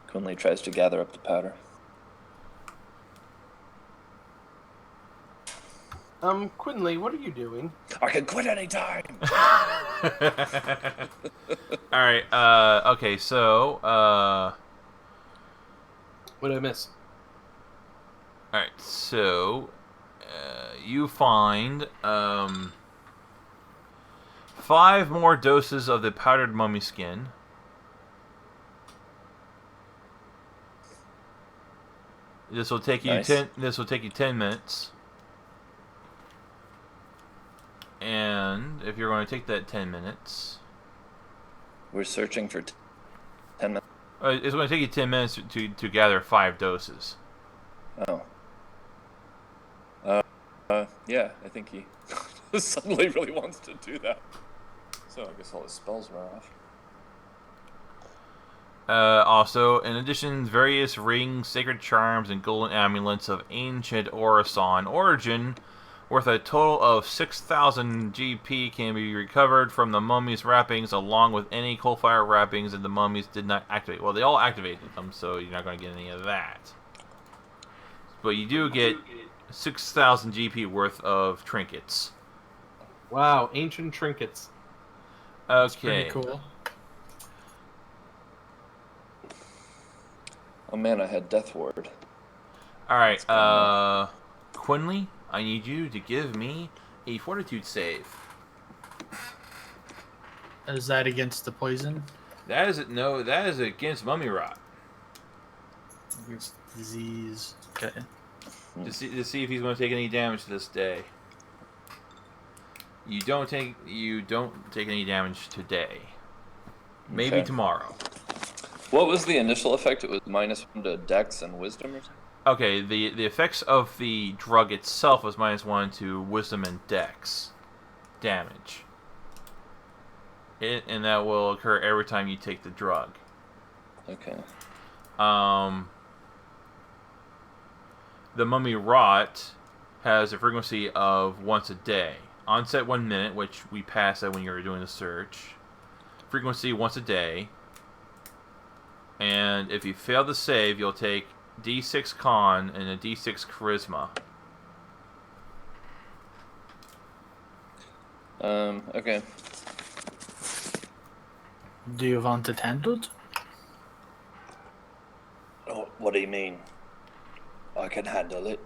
Quinley tries to gather up the powder. Quinley, what are you doing? I can quit any time. Alright, okay, so, What did I miss? alright, so, you find, 5 more doses of the powdered mummy skin. This will take you Nice. 10 minutes. And if you're going to take that 10 minutes, We're searching for 10 minutes. it's going to take you 10 minutes to gather 5 doses. Oh. Yeah, I think he suddenly really wants to do that. So I guess all his spells were off. Also, in addition, various rings, sacred charms, and golden amulets of ancient Orison origin, worth a total of 6,000 GP, can be recovered from the mummy's wrappings, along with any coalfire wrappings that the mummies did not activate. Well, they all activated them, so you're not going to get any of that. But you do get 6,000 GP worth of trinkets. Wow, ancient trinkets. That's Okay. pretty cool. Oh man, I had Death Ward. Alright, Quinley, I need you to give me a fortitude save. Is that against the poison? That is against mummy rot. Against disease. Okay. To see if he's going to take any damage this day. You don't take any damage today. Maybe Okay. tomorrow. What was the initial effect? It was -1 to Dex and Wisdom or something? Okay, the effects of the drug itself was -1 to Wisdom and Dex damage. And that will occur every time you take the drug. Okay. The mummy rot has a frequency of once a day. Onset 1 minute, which we passed that when you were doing the search. Frequency once a day. And if you fail to save, you'll take D6 Con and a D6 Charisma. Okay. Do you want it handled? Oh, what do you mean? I can handle it.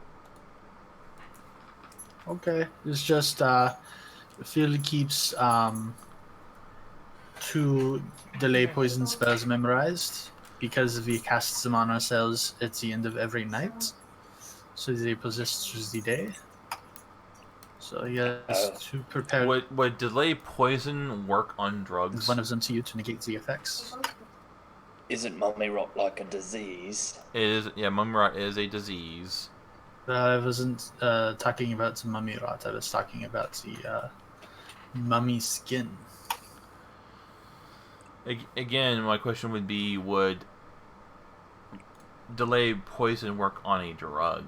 Okay. It's just Phil keeps 2 delay poison spells memorized because if he casts them on ourselves at the end of every night, so they possess through the day. So he has to prepare Would delay poison work on drugs? one of them to you to negate the effects. Isn't mummy rot like a disease? It is, yeah, mummy rot is a disease. I wasn't talking about the mummy rot. I was talking about the mummy skin. Again, my question would be, would delay poison work on a drug?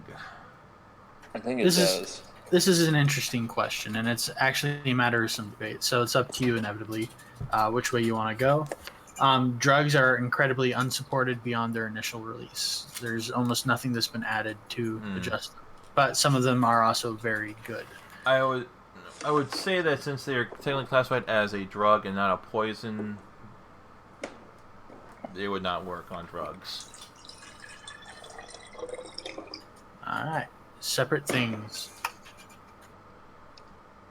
I think it This does. This is an interesting question, and it's actually a matter of some debate. So it's up to you, inevitably, which way you want to go. Drugs are incredibly unsupported beyond their initial release. There's almost nothing that's been added to adjust them. But some of them are also very good. I would say that since they are technically classified as a drug and not a poison, they would not work on drugs. Alright. Separate things.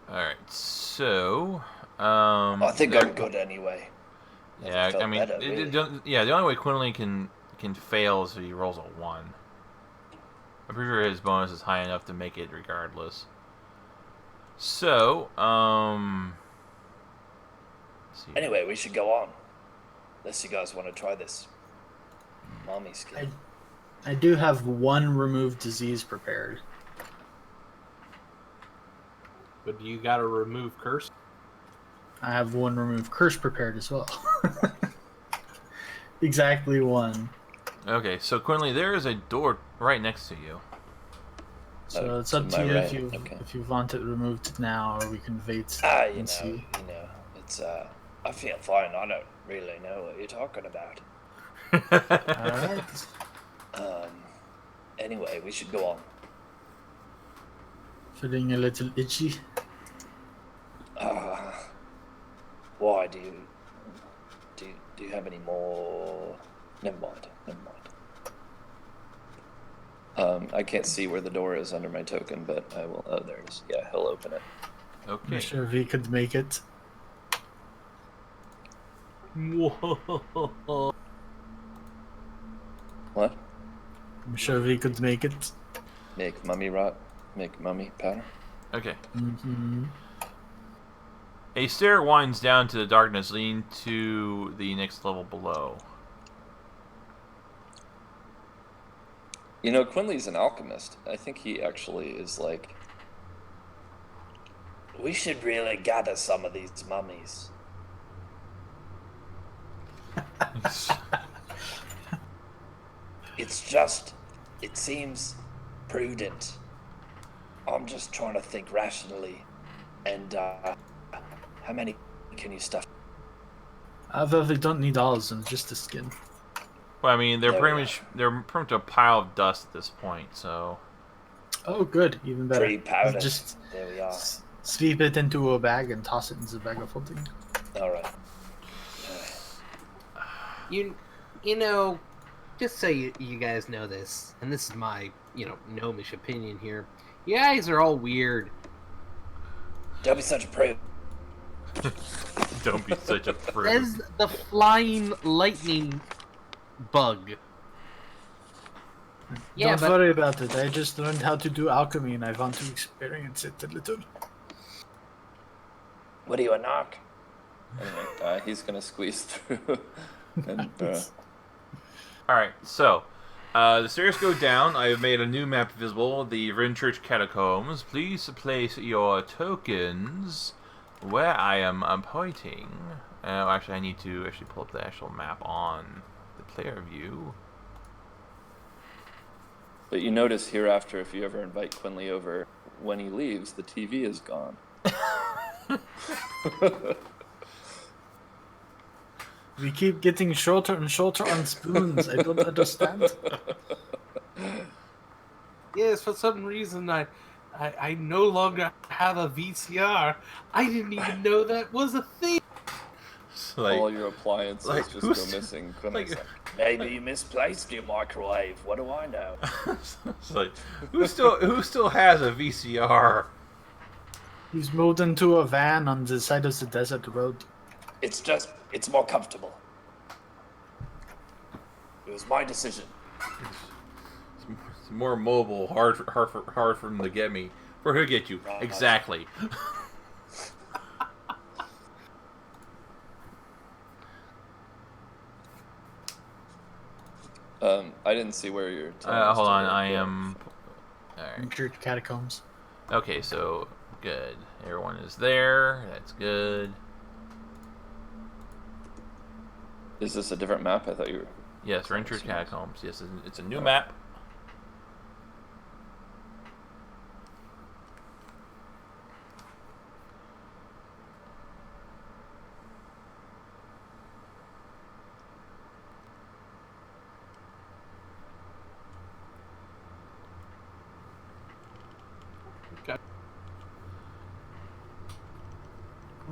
Alright, so... I think I'm good anyway. Yeah, felt I mean, better, really. the only way Quinlan can fail is if he rolls a 1. I'm pretty sure his bonus is high enough to make it regardless. So, let's see. Anyway, we should go on. Unless you guys want to try this. Mommy skin. I do have 1 removed disease prepared. But you gotta remove curse. I have 1 removed curse prepared as well. Exactly 1. Okay, so Quinley, there is a door right next to you. So it's to up to my you right, if you want it removed now, or we can wait You and see. know, it's I feel fine. I don't really know what you're talking about. Alright. Anyway, we should go on. Feeling a little itchy. Why do you have any more? Never mind. I can't see where the door is under my token, but I will. Oh, there it is. Yeah, he'll open it. Okay. I'm sure we could make it. What? I'm sure we could make it. Make mummy rot. Make mummy powder. Okay. Mm-hmm. A stair winds down to the darkness, leading to the next level below. You know, Quinley's an alchemist. I think he actually is like. We should really gather some of these mummies. It's just, it seems prudent. I'm just trying to think rationally. And how many can you stuff? Although they don't need all of them, just the skin. Well, I mean, they're There pretty we much a pile of dust at this point. So. Oh, good, even better. Pre-powder. Just There we are. sweep it into a bag and toss it into the bag of holding. All right. You know, just so you guys know this, and this is my, gnomish opinion here. You guys are all weird. Don't be such a prude. Don't be such a prude. As the flying lightning bug. Yeah, Don't worry about it. I just learned how to do alchemy and I want to experience it a little. What are you, a knock? Anyway, he's gonna squeeze through. And, Alright, so, the stairs go down. I have made a new map visible, the Church catacombs. Please place your tokens where I am pointing. Actually, I need to pull up the actual map on the player view. But you notice hereafter, if you ever invite Quinley over, when he leaves, the TV is gone. We keep getting shorter and shorter on spoons. I don't understand. Yes, for some reason I no longer have a VCR. I didn't even know that was a thing. All your appliances just go missing. Like, maybe you misplaced your microwave. What do I know? it's like, who still has a VCR? He's moved into a van on the side of the desert road. It's more comfortable. It was my decision. It's more mobile, hard for him to get me. For who get you? Right. Exactly. I didn't see where you're. Hold on, I am. Alright. Church catacombs. Okay, so good. Everyone is there. That's good. Is this a different map? I thought you were. Yes, Church catacombs. Yes, it's a new map.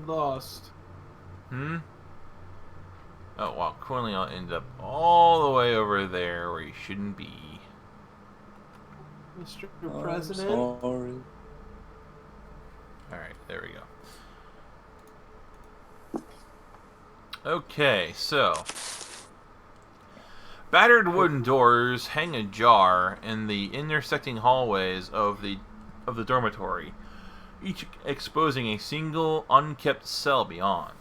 Lost. Oh wow, Quinley will end up all the way over there where he shouldn't be. Mr. President. Sorry. Alright, there we go. Okay, so battered wooden doors hang ajar in the intersecting hallways of the dormitory, each exposing a single unkept cell beyond.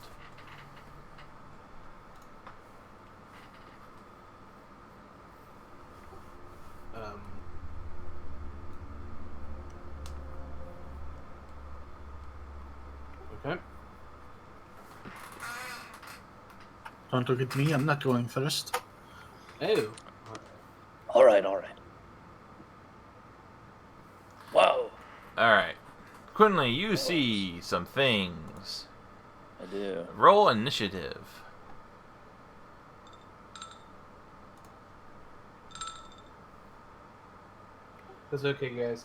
Okay. Don't look at me. I'm not going first. Oh. All right. Whoa. Alright. Quinley, you see some things. I do. Roll initiative. That's okay, guys.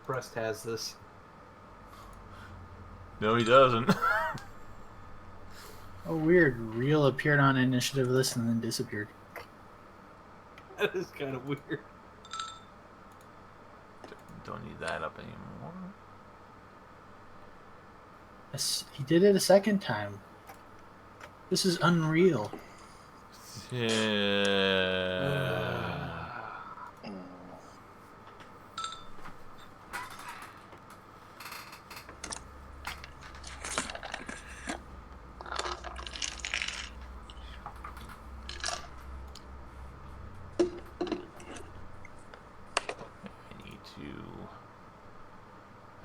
Brest has this. No, he doesn't. Oh, weird. Real appeared on initiative list and then disappeared. That is kind of weird. Don't need that up anymore. He did it a second time. This is unreal. Yeah.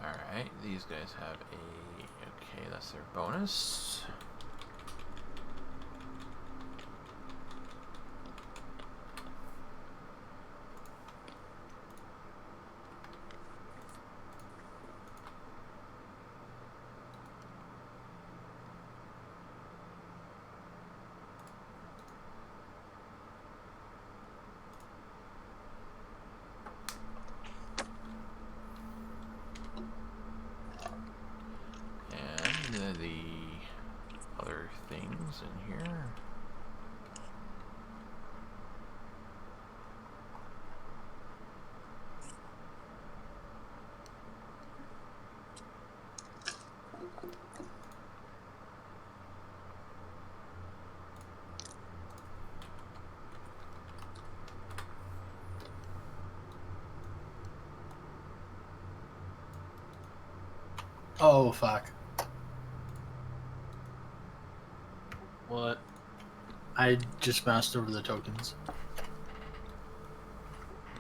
Alright, these guys have a... Okay, that's their bonus. And the other things in here. Oh, fuck. What? I just moused over the tokens.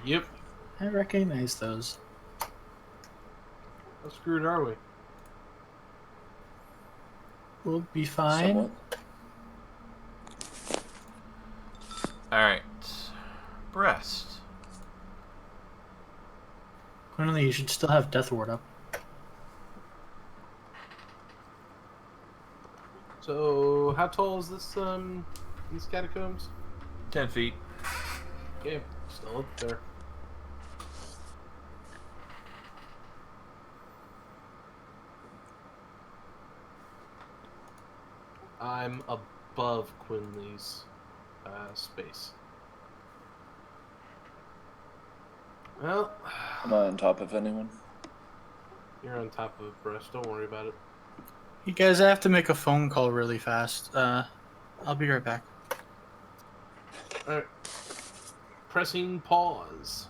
Yep. I recognize those. How screwed are we? We'll be fine. Somewhat. Alright. Breast. Quinley, you should still have Death Ward up. So, how tall is this, these catacombs? 10 feet. Okay, still up there. I'm above Quinley's space. Well, Am I on top of anyone? you're on top of Breast. Don't worry about it. You guys, I have to make a phone call really fast. I'll be right back. Alright. Pressing pause.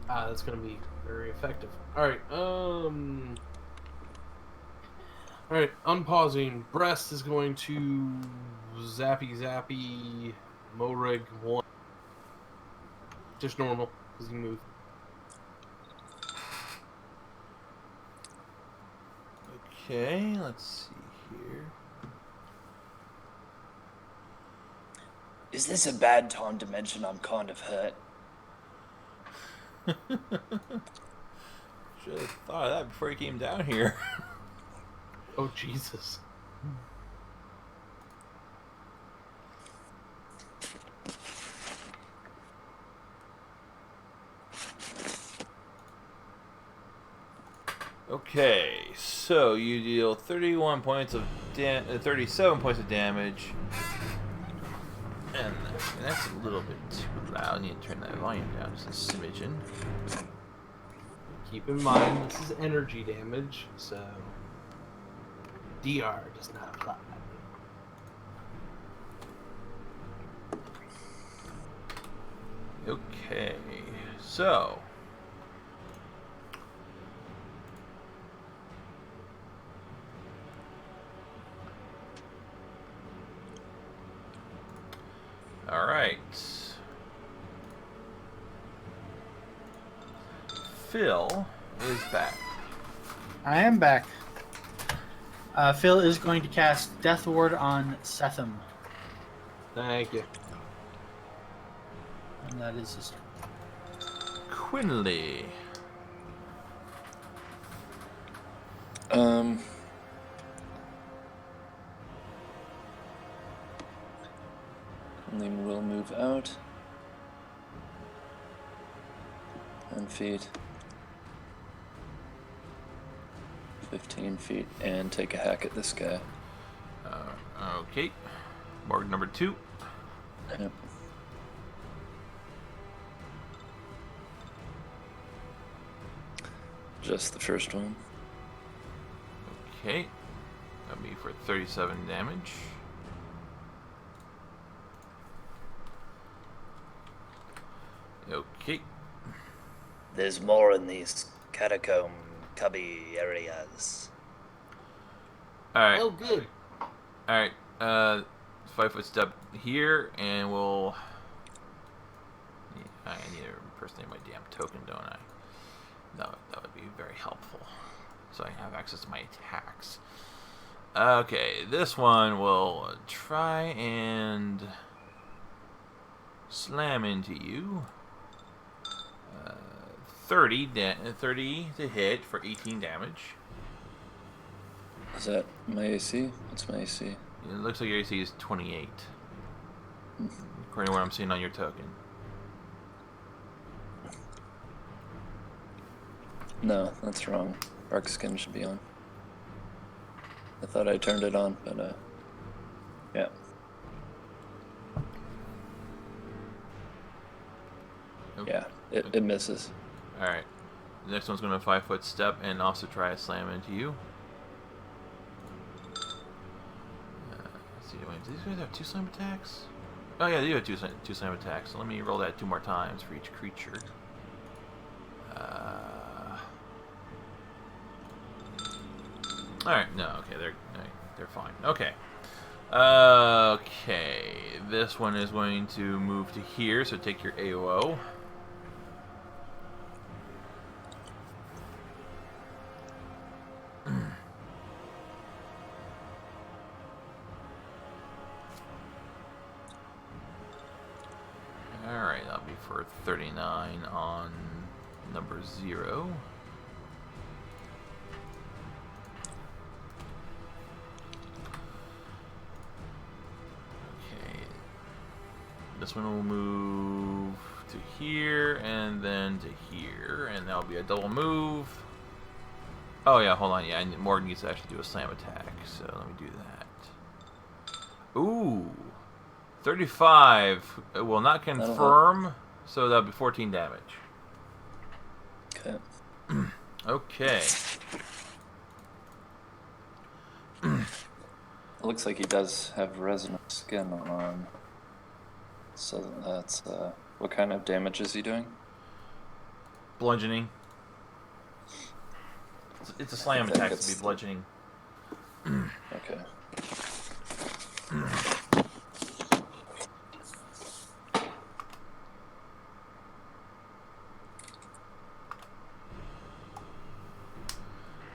That's going to be very effective. Alright, Alright, unpausing. Breast is going to zappy Morig 1. Just normal, because you move. Okay, let's see here. Is this a bad time to mention I'm kind of hurt? Should have thought of that before you came down here. Oh, Jesus. Okay, so you deal 31 points of 37 points of damage. And that's a little bit too loud. I need to turn that volume down just a smidgen. Keep in mind, this is energy damage, so DR does not apply. Okay, so all right. Phil is back. I am back. Phil is going to cast Death Ward on Setham. Thank you. And that is his turn. Quinley. Quinley will move out. 10 feet. 15 feet, and take a hack at this guy. Okay. Mark number 2. Yep. Just the first one. Okay. That'll be for 37 damage. Okay. There's more in these catacomb cubby areas. Alright. Oh, good. Alright. 5-foot step here, and we'll... I need to impersonate my damn token, don't I? No, that would be very helpful. So I have access to my attacks. Okay, this one will try and slam into you. 30 to hit for 18 damage. Is that my AC? What's my AC? It looks like your AC is 28. According to what I'm seeing on your token. No, that's wrong. Dark skin should be on. I thought I turned it on, but yeah. Okay. Yeah, it misses. Alright. The next one's going to 5-foot step and also try to slam into you. Let's see, wait, do these guys have 2 slam attacks? Oh yeah, they do have two slam attacks. So let me roll that 2 more times for each creature. Alright, no, okay, they're fine. Okay. Okay, this one is going to move to here, so take your AOO. Alright, that'll be for 39 on number 0. Okay. This one will move to here and then to here, and that'll be a double move. Oh yeah, hold on, yeah, Morgan needs to actually do a slam attack, so let me do that. Ooh! 35 will not confirm, so that'll be 14 damage. Okay. Okay. It looks like he does have resonant skin on. So that's what kind of damage is he doing? Bludgeoning. It's a slam attack to be bludgeoning. Okay.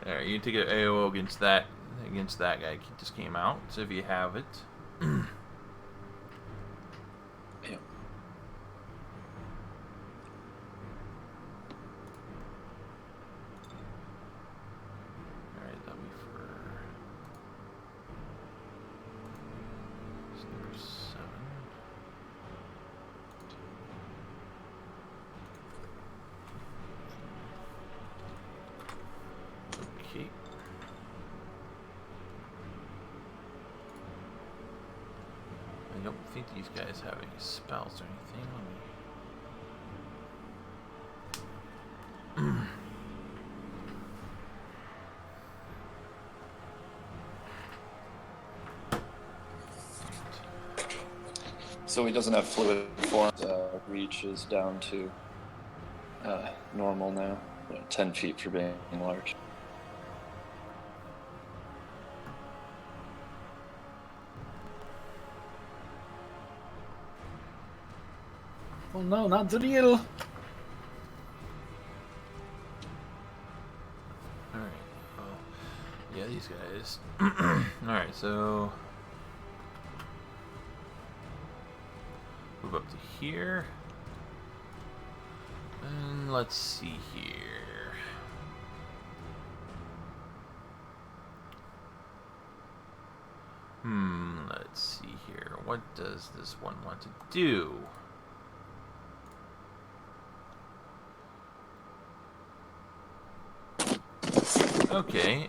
Alright, you take an AO against that guy he just came out, so if you have it. Yeah. Alright, that'll be for number 7. Okay. I don't think these guys have any spells or anything. Let me... So he doesn't have fluid form. Reach is down to normal now. 10 feet for being large. Oh no, not the deal. Alright, well, yeah, these guys. Alright, so... move up to here. And let's see here. Let's see here. What does this one want to do? Okay,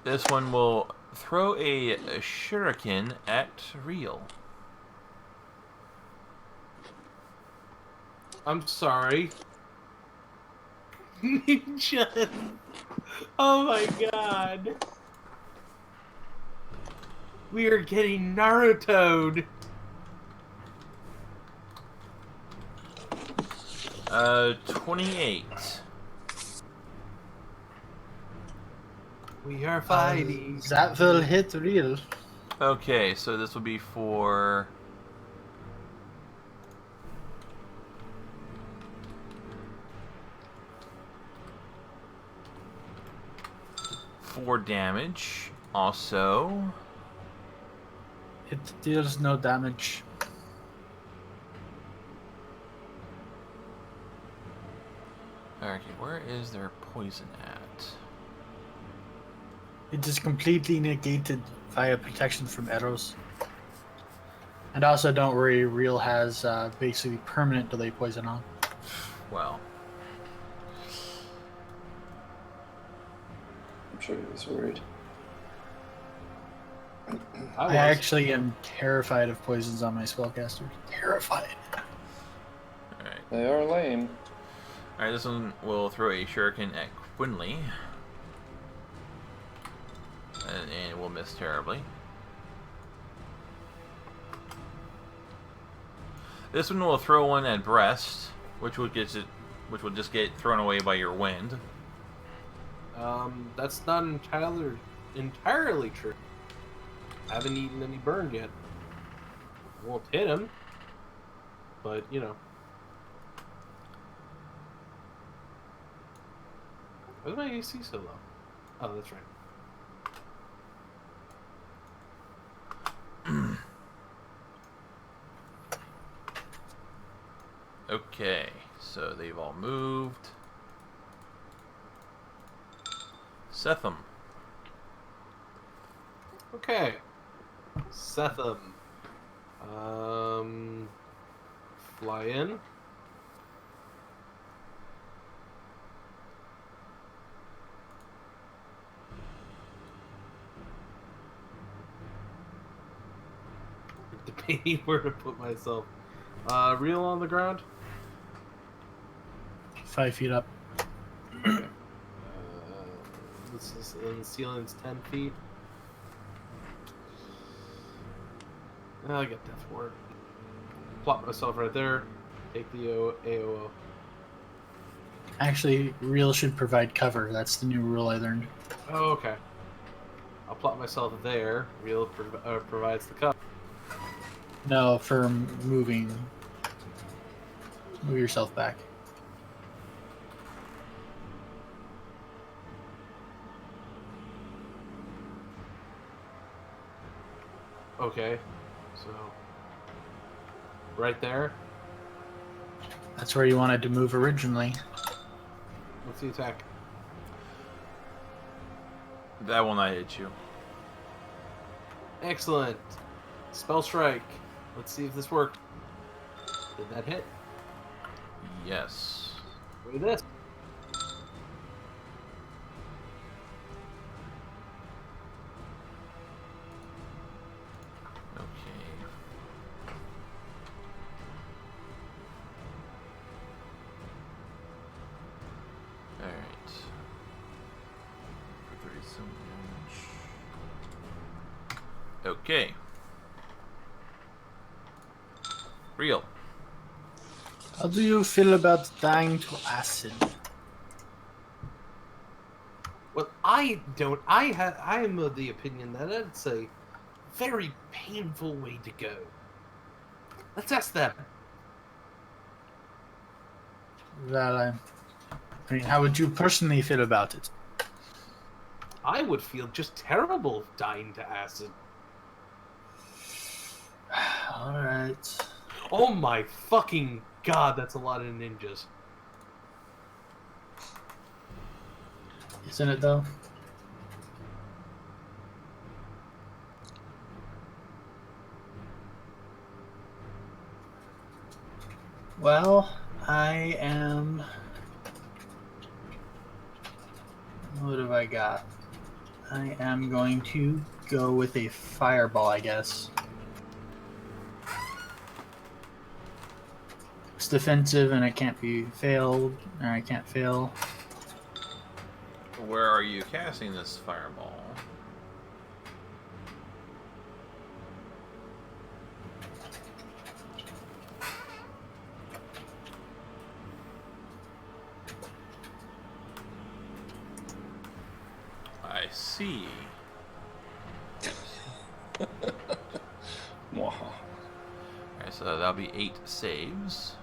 this one will throw a shuriken at Real. I'm sorry. Just... Oh my god. We are getting Naruto'd. 28. We are fighting. That will hit real. Okay, so this will be for... four damage. Also... It deals no damage. Okay, where is their poison at? It is completely negated via protection from arrows. And also, don't worry, Real has basically permanent delay poison on. Well... I'm sure he was worried. I actually am terrified of poisons on my spellcaster. Terrified. Alright. They are lame. Alright, this one will throw a shuriken at Quinley. And it will miss terribly. This one will throw one at Breast, which will just get thrown away by your wind. That's not entirely true. I haven't eaten any burn yet. I won't hit him, but you know. Why is my AC so low? Oh, that's right. Okay, so they've all moved. Setham. Okay. Setham. Fly in. Debating where to put myself. Real on the ground. 5 feet up. This is, and the ceiling's 10 feet. I'll get that for it. Plot myself right there. Take the AOO. Actually, real should provide cover. That's the new rule I learned. Oh, okay. I'll plot myself there. Real provides the cover. No, for moving. Move yourself back. Okay. So, right there. That's where you wanted to move originally. What's the attack? That will not hit you. Excellent. Spell strike. Let's see if this worked. Did that hit? Yes. Look at this. Okay. Alright. For 37 damage. Okay. Real. How do you feel about dying to acid? Well, I don't. I am of the opinion that it's a very painful way to go. Let's ask them. I mean, how would you personally feel about it? I would feel just terrible dying to acid. All right. Oh my fucking god, that's a lot of ninjas. Isn't it though? Well, I am. What have I got? I am going to go with a fireball, I guess. It's defensive and it can't be failed, or I can't fail. Where are you casting this fireball? I see. Wow. Alright, so that'll be 8 saves.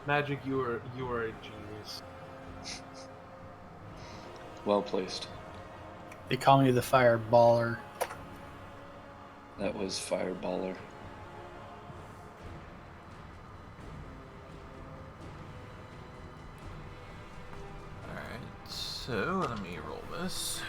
Magic, you are a genius. Well placed. They call me the fireballer. That was fireballer. Alright, so let me roll this.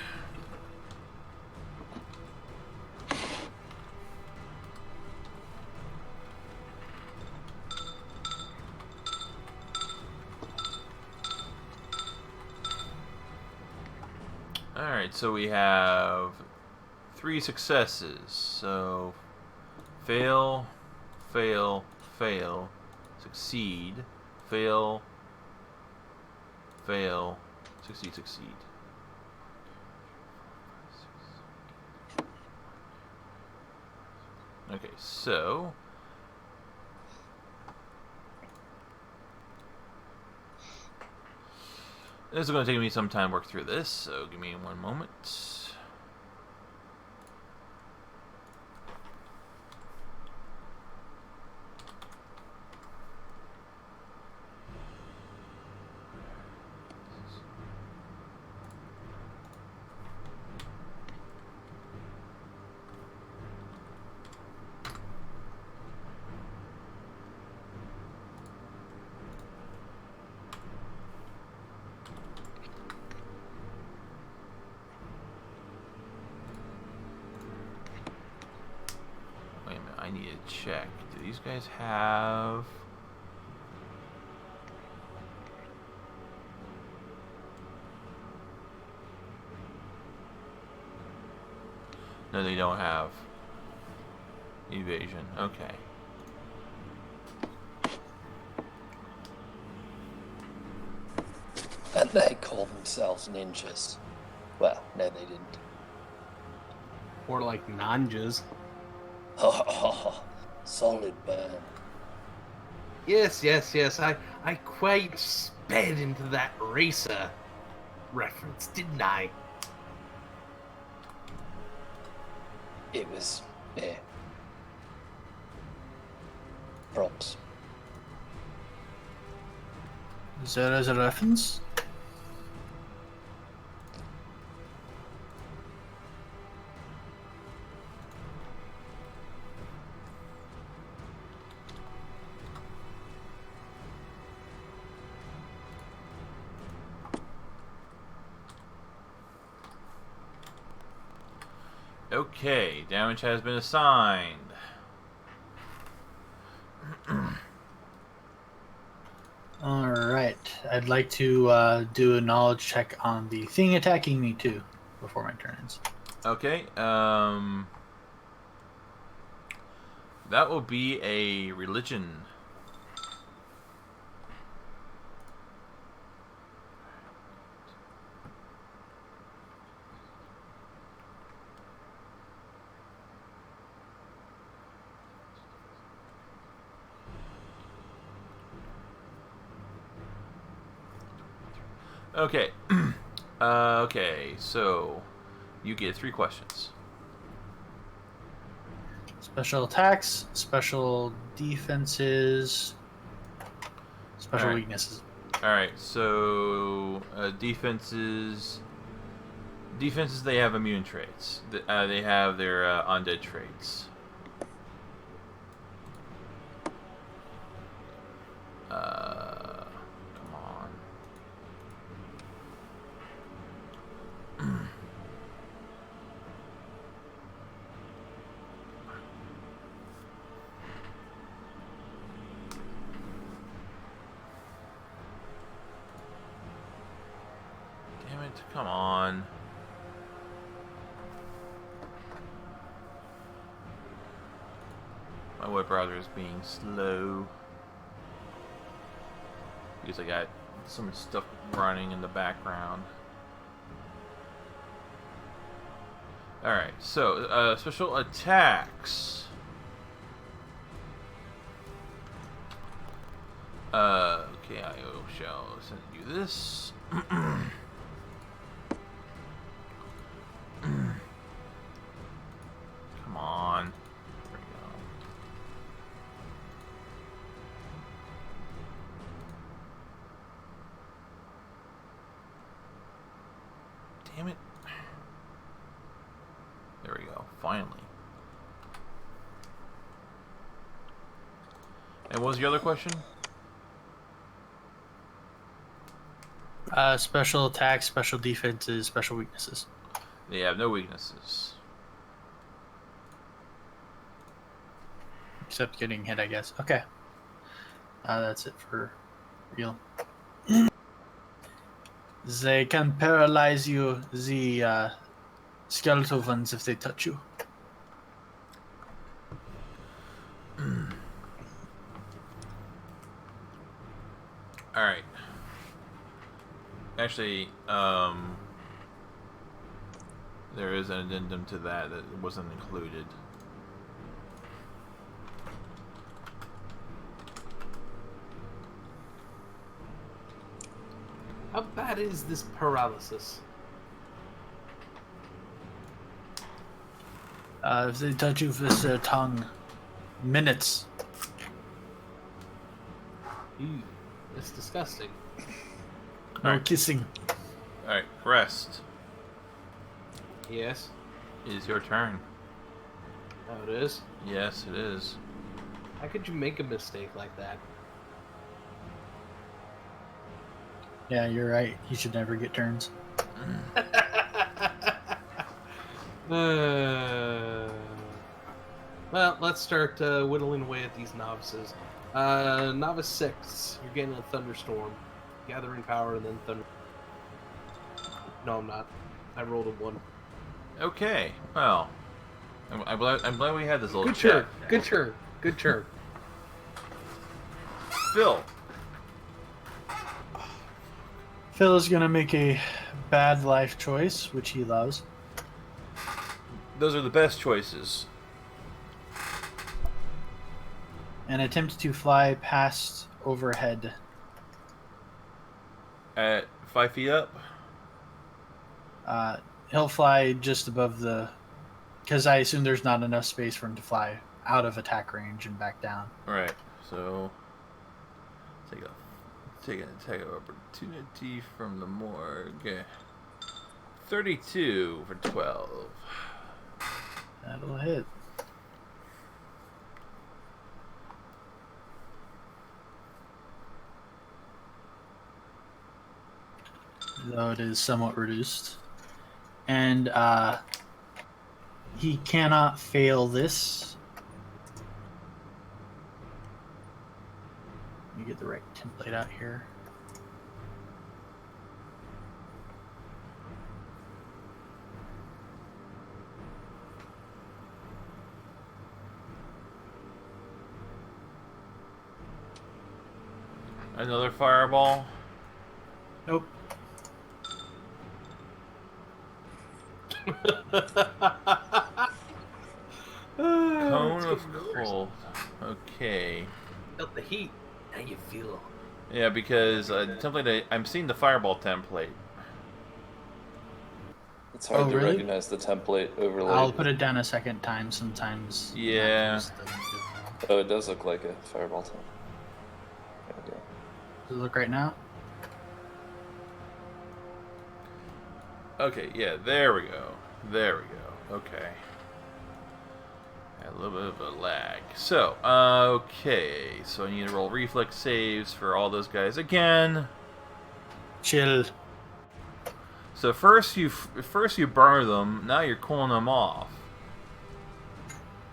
Alright, so we have 3 successes. So, fail, fail, fail, succeed, fail, fail, succeed, succeed. Okay, so this is going to take me some time to work through this, so give me one moment. Wait a minute, I need to check. Do these guys have... No, they don't have evasion. Okay. And they call themselves ninjas. Well, no, they didn't. Or like nanjas. Oh, solid burn. Yes. I quite sped into that racer reference, didn't I? It was, yeah. Props. Is that as a reference? Okay, damage has been assigned. Alright. I'd like to do a knowledge check on the thing attacking me too before my turn ends. Okay, that will be a religion. Okay. Okay, so you get 3 questions. Special attacks, special defenses, special Alright. weaknesses. Alright, so defenses, they have immune traits. They have their undead traits. Come on. Damn it, come on. My web browser is being slow. Because I got some stuff running in the background. Alright, so, special attacks. Okay, I shall send you this. Come on. There we go. Damn it. There we go. Finally. And what was the other question? Special attacks, special defenses, special weaknesses. They have no weaknesses. Except getting hit, I guess. Okay. That's it for real. They can paralyze you, the skeletal ones, if they touch you. Alright. Actually, there is an addendum to that wasn't included. How bad is this paralysis? If they touch you with their tongue, minutes. Ew, that's disgusting. No Alright. kissing. Alright, rest. Yes. It is your turn. Oh, it is? Yes, it is. How could you make a mistake like that? Yeah, you're right. You should never get turns. Well, let's start whittling away at these novices. Novice 6, you're getting a thunderstorm. Gathering power and then thunder. No, I'm not. I rolled a 1. Okay, well. I'm glad we had this little Good chat. turn. Good turn. Good turn. Phil. Phil is going to make a bad life choice, which he loves. Those are the best choices. and attempt to fly past overhead. At 5 feet up? He'll fly just above the... Because I assume there's not enough space for him to fly out of attack range and back down. Right. So take an attack of opportunity from the morgue. 32 for 12. That'll hit. Though it is somewhat reduced. And he cannot fail this. Let me get the right template out here. Another fireball. Nope. Cone of cold. Okay. Felt the heat. Now you feel it. Yeah, because template. I'm seeing the fireball template. It's hard to really? recognize the template overlay. I'll put it down a second time sometimes. Yeah. That just doesn't do it. Oh, it does look like a fireball template. There we go. Does it look right now? Okay, yeah, there we go. There we go. Okay. Had a little bit of a lag. So, okay. So I need to roll reflex saves for all those guys again. Chill. So first you burn them. Now you're cooling them off.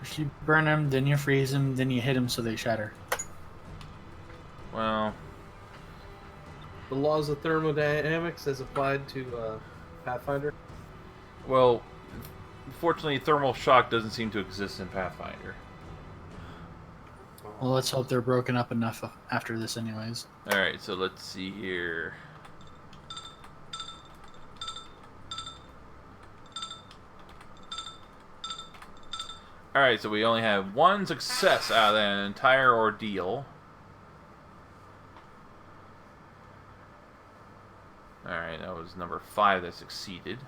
First you burn them, then you freeze them, then you hit them so they shatter. Well, The laws of thermodynamics as applied to Pathfinder. well, fortunately, thermal shock doesn't seem to exist in Pathfinder. Well, let's hope they're broken up enough after this anyways. All right, so let's see here. All right, so we only have one success out of that entire ordeal. All right, that was number 5 that succeeded.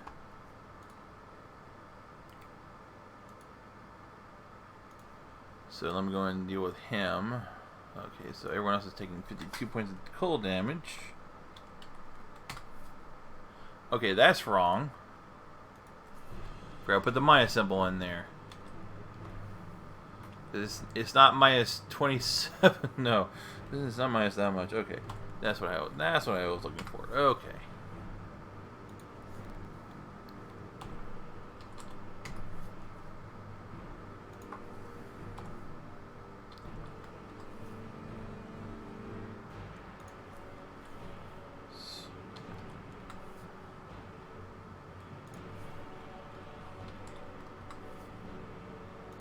So let me go ahead and deal with him. Okay, so everyone else is taking 52 points of cold damage. Okay, that's wrong. Forgot to put the minus symbol in there. It's not minus 27. No, this is not minus that much. Okay, that's what I was looking for. Okay.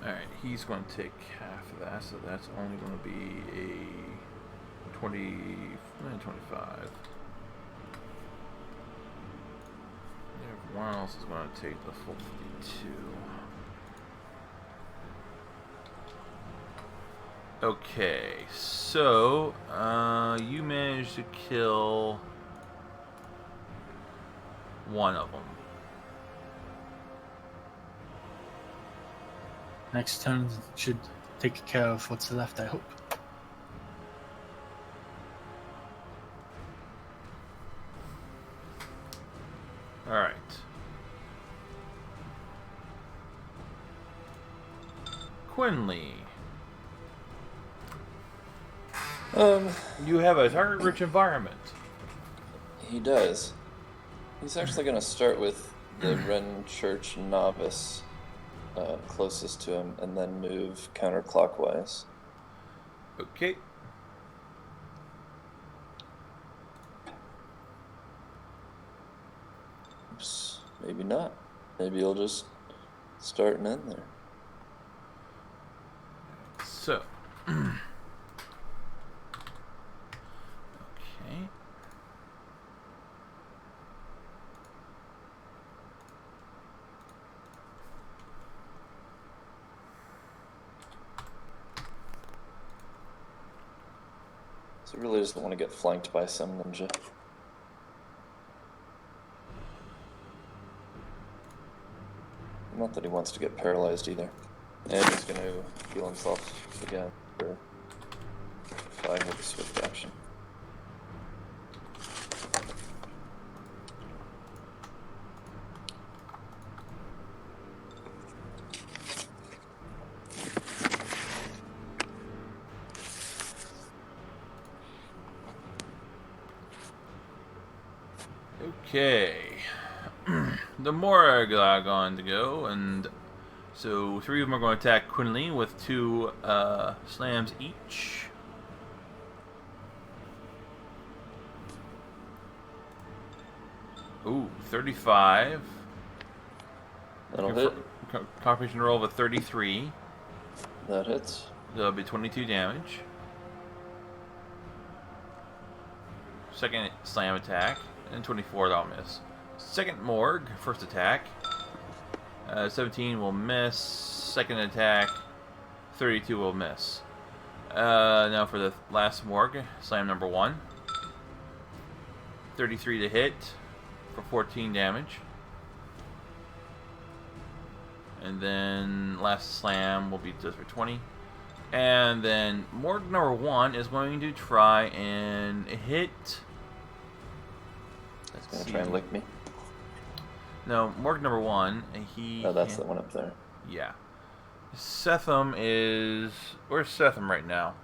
Alright, he's going to take half of that, so that's only going to be a 25. Everyone else is going to take the full 52. Okay, so you managed to kill one of them. Next turn should take care of what's left, I hope. Alright. Quinley. You have a target-rich environment. He does. He's actually going to start with the Wren Church novice closest to him, and then move counterclockwise. Okay. Oops, maybe not. Maybe he'll just start and end there. So. Okay. So he really doesn't want to get flanked by some ninja. Not that he wants to get paralyzed either. And he's going to heal himself again for 5 with a swift action. Okay. The Morag are going to go, and so 3 of them are going to attack Quinley with 2 slams each. Ooh, 35. That'll hit. Confirmation roll of a 33. That hits. That'll be 22 damage. Second slam attack, and 24, that'll miss. Second Morg, first attack. 17 will miss. Second attack, 32 will miss. Now for the last Morg, slam number 1. 33 to hit for 14 damage. And then last slam will be just for 20. And then Morg number 1 is going to try and hit. He's going to try and lick me. No, Morg number 1, he... Oh, that's the one up there. Yeah. Setham is... Where's Setham right now?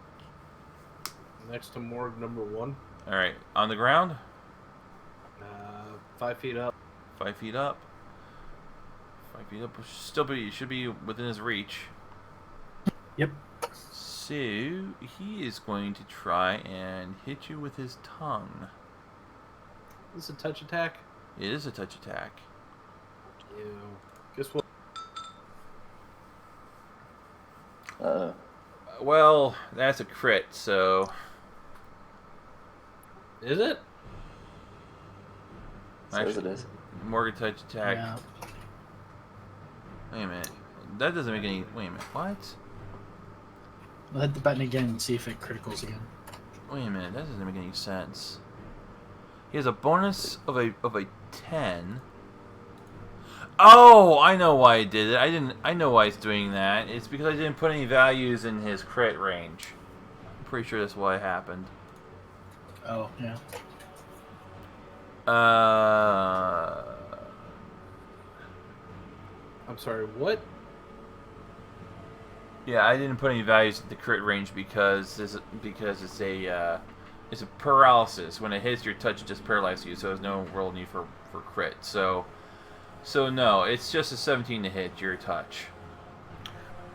Next to Morg number 1. Alright, on the ground? 5 feet up. 5 feet up. 5 feet up. Should be within his reach. Yep. So, he is going to try and hit you with his tongue. Is this a touch attack? It is a touch attack. Ew. Guess what? Well, that's a crit, so... Is it? Says it is. Morgan touch attack. Yeah. Wait a minute. That doesn't make any... Wait a minute. What? We'll hit the button again and see if it criticals again. Wait a minute. That doesn't make any sense. He has a bonus of a 10. Oh, I know why he did it. I know why he's doing that. It's because I didn't put any values in his crit range. I'm pretty sure that's why it happened. Oh, yeah. I'm sorry, what? Yeah, I didn't put any values in the crit range because it's a paralysis. When it hits your touch, it just paralyzes you, so there's no real need for crit. So no, it's just a 17 to hit your touch.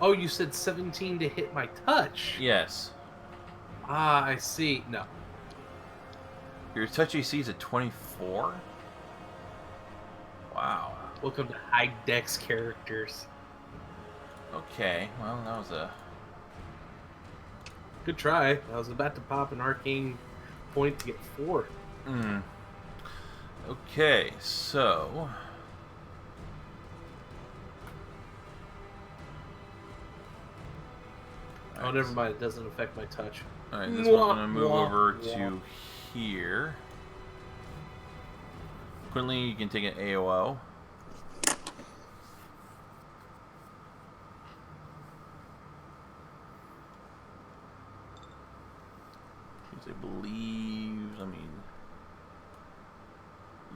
Oh, you said 17 to hit my touch. Yes. Ah, I see. No. Your touch AC is a 24? Wow. Welcome to high dex characters. Okay, well, that was a... Good try. I was about to pop an arcane point to get 4. Okay, so... Oh, never mind. It doesn't affect my touch. Alright, this one's going to move over to here. Quinley, you can take an AOO. I believe,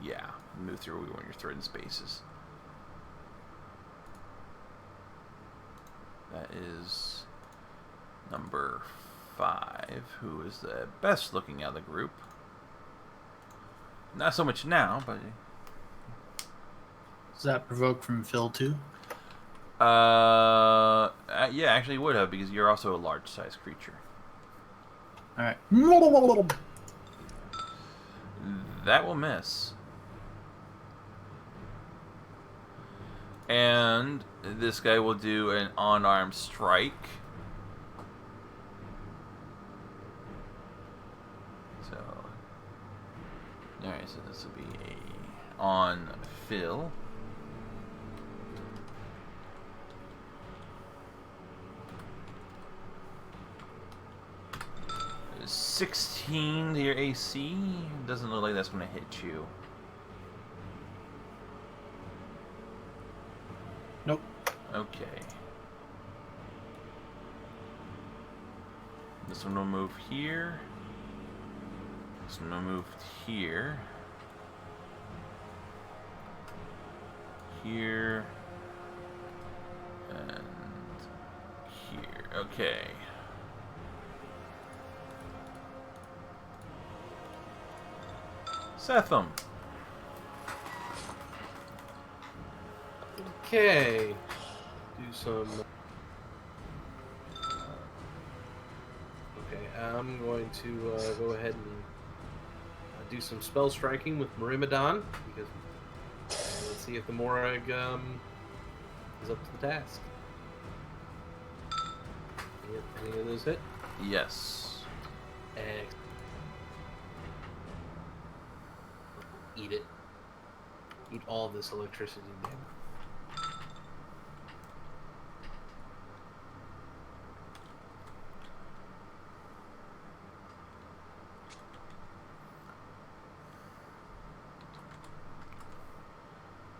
yeah, move through when you're threading spaces. That is number 5, who is the best looking out of the group. Not so much now, but... Does that provoke from Phil too? Yeah, actually it would have, because you're also a large-sized creature. Alright. That will miss. And this guy will do an unarmed strike. So, alright, so this will be on Phil. 16 to your AC. Doesn't look like that's going to hit you. Nope. Okay. This one will move here. This one will move here. Here. And here. Okay. Setham. Okay. Do some. Okay, I'm going to go ahead and do some spell striking with Myrmidon because let's see if the Morag is up to the task. Any of those hit? Yes. Excellent. Eat it. Eat all of this electricity, man.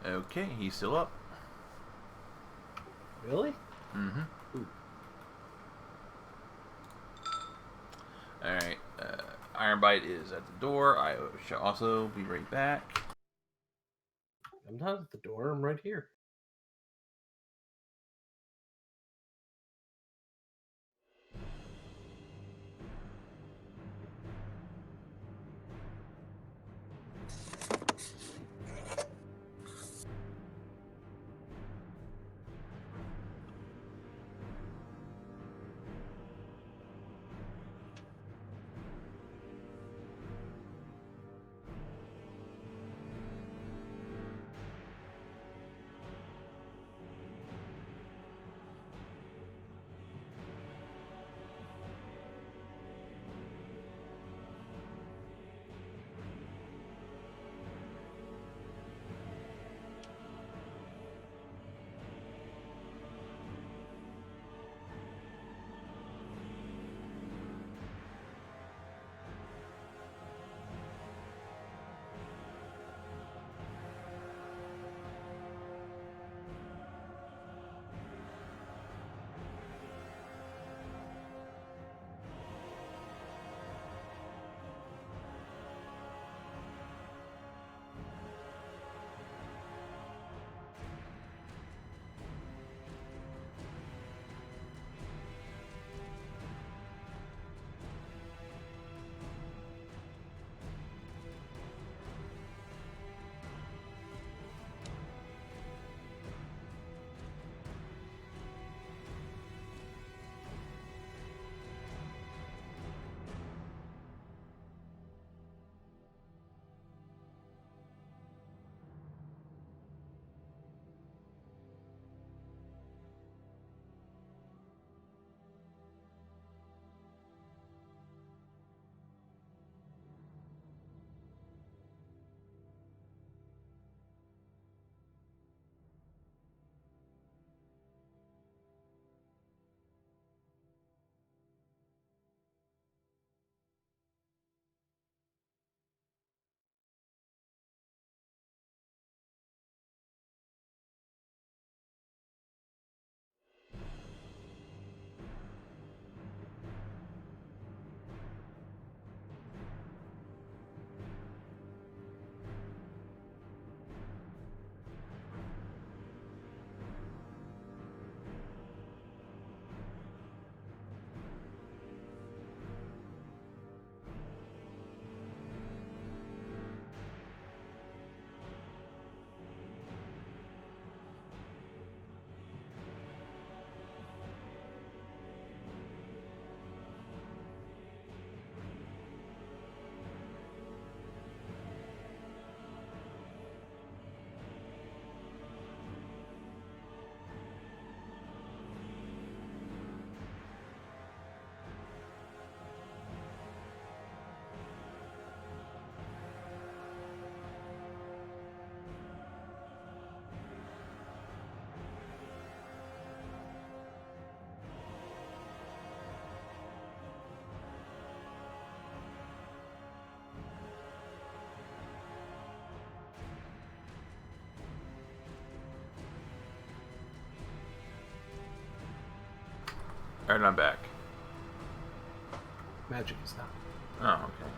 Okay, he's still up. Really? Mm-hmm. Ooh. Alright, Ironbite is at the door. I shall also be right back. I'm not at the door. I'm right here. Alright, I'm back. Magic is not. Oh, okay.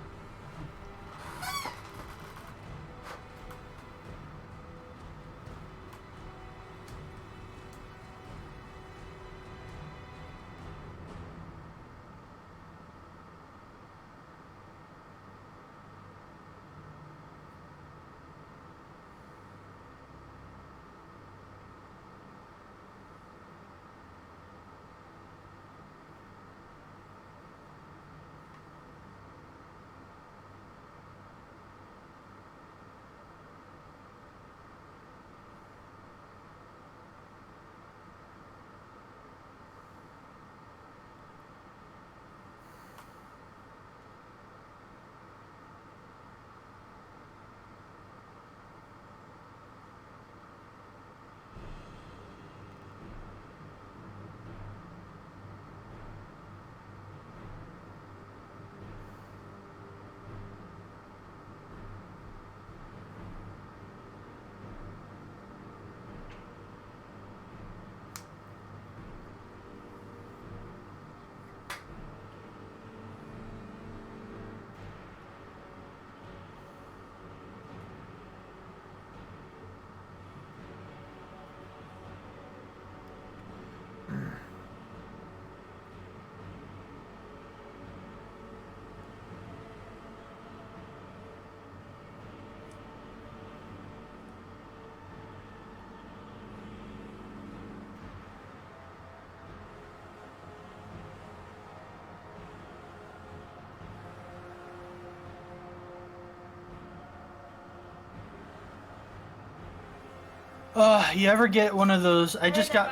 You ever get one of those? I just got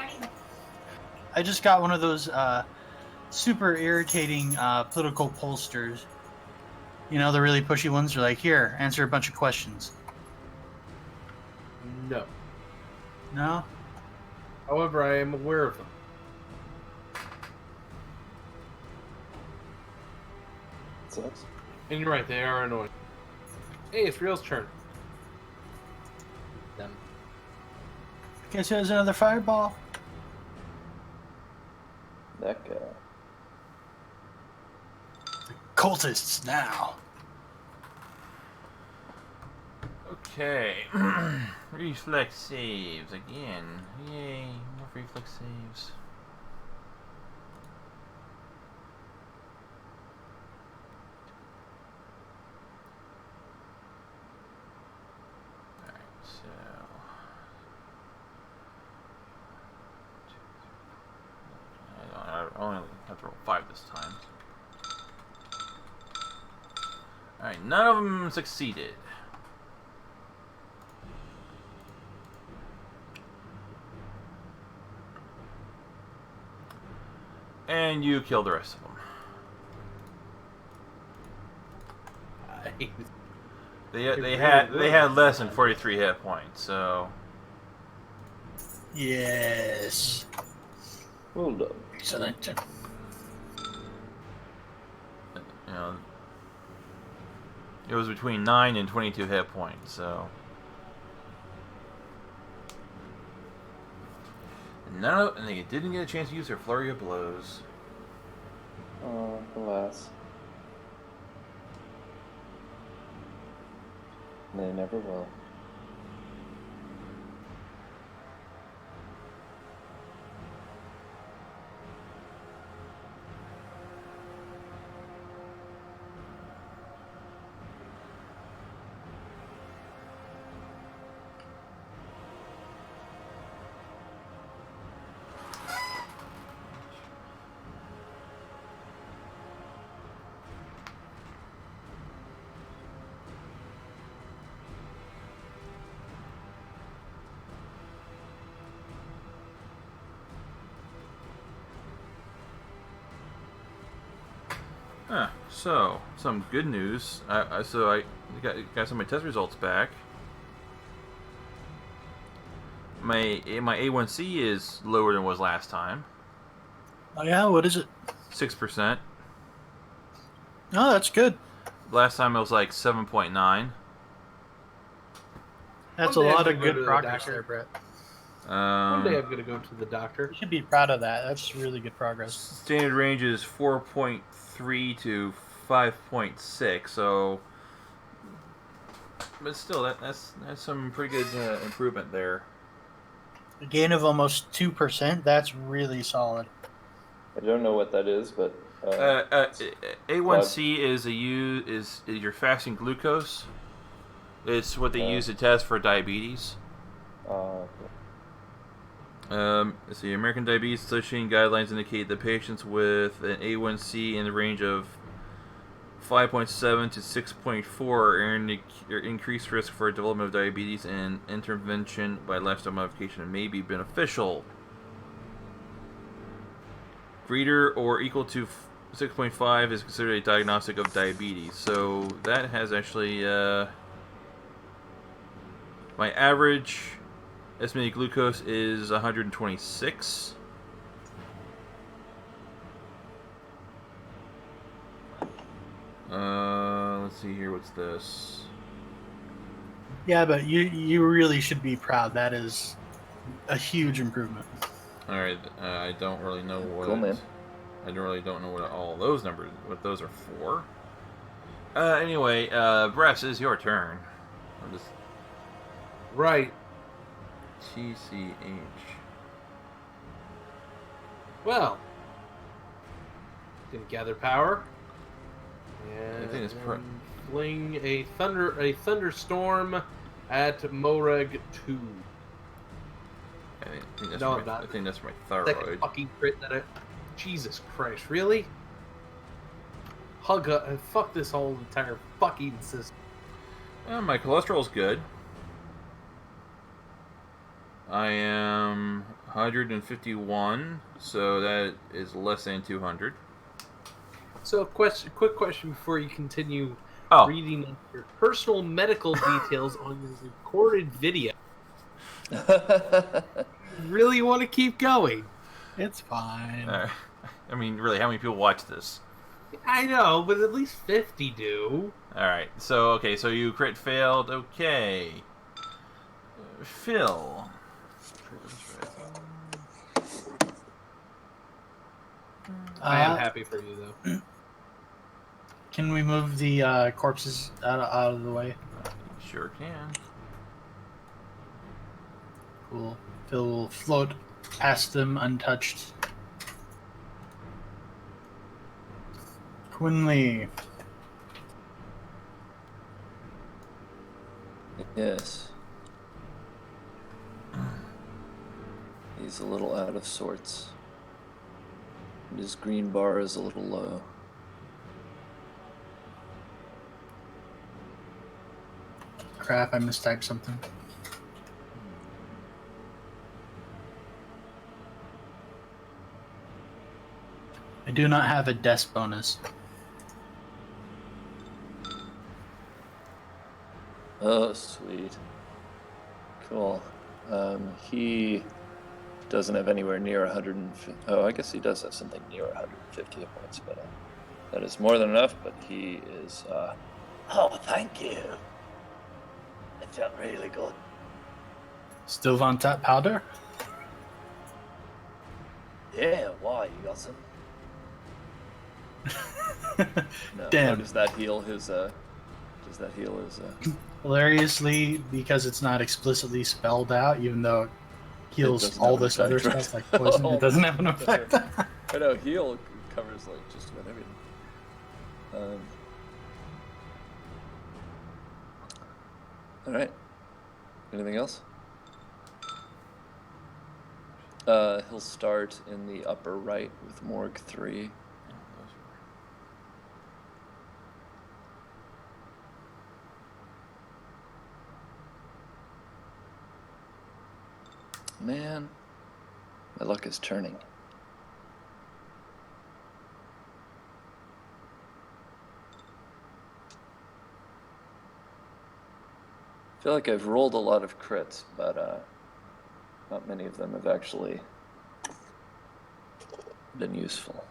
one of those super irritating political pollsters. You know, the really pushy ones. They're like, here, answer a bunch of questions. No. No? However, I am aware of them. Sucks. And you're right, they are annoying. Hey, it's Real's turn. Them. Guess who has another fireball? That guy. Cultists now. Okay. Reflex saves again. Yay, more reflex saves. Alright, so. I only have to roll 5 this time. Alright, none of them succeeded. And you kill the rest of them. They had less than 43 hit points, so Yes. Well done. Excellent. you know it was between 9 and 22 hit points. So and they didn't get a chance to use their flurry of blows. Oh, alas. They never will. So some good news. I got some of my test results back. My A1C is lower than it was last time. Oh yeah, what is it? 6%. Oh, that's good. Last time it was like 7.9. That's One a day lot I of can go to good the progress doctor. there, Brett. One day I'm going to go to the doctor. You should be proud of that. That's really good progress. Standard range is 4.3 to 5.6, so... But still, that's some pretty good improvement there. A gain of almost 2%, that's really solid. I don't know what that is, but... A1C is your fasting glucose. It's what they use to test for diabetes. The American Diabetes Association guidelines indicate that patients with an A1C in the range of 5.7 to 6.4 are increased risk for development of diabetes, and intervention by lifestyle modification may be beneficial. Greater or equal to 6.5 is considered a diagnostic of diabetes. So that has actually my average estimated glucose is 126. Let's see here. What's this? Yeah, but you really should be proud. That is a huge improvement. All right. I don't really know what. Cool, man. I don't know what all those numbers, what those are for. Anyway, Bress, it's your turn. Right. TCH. Well, gonna gather power. And I think it's fling a thunderstorm at Moreg 2. I think that's No, my, I'm not. I think that's my Second thyroid. fucking crit that I... Jesus Christ, really? Fuck this whole entire fucking system. My cholesterol's good. I am 151, so that is less than 200. So, quick question before you continue Oh. reading your personal medical details on your recorded video. Really want to keep going? It's fine. I mean, really, how many people watch this? I know, but at least 50 do. Alright, so you crit failed. Okay. Phil. I am happy for you, though. Can we move the corpses out of the way? Sure can. Cool. Phil will float past them untouched. Quinley. Yes. He's a little out of sorts. And his green bar is a little low. Crap, I mistyped something. I do not have a desk bonus. Oh, sweet. Cool. He doesn't have anywhere near 150. Oh, I guess he does have something near 150 hit points, but that is more than enough. But he is. Oh, thank you. It felt really good. Still on tap powder? Yeah, why? You got some? No. Damn. How does that heal his? Hilariously, because it's not explicitly spelled out, even though it heals doesn't all have an this other effect, right? stuff like poison, Oh, it doesn't have an effect. I know heal covers like just about everything. All right. Anything else? He'll start in the upper right with Morgue 3. Man, my luck is turning. I feel like I've rolled a lot of crits, but not many of them have actually been useful.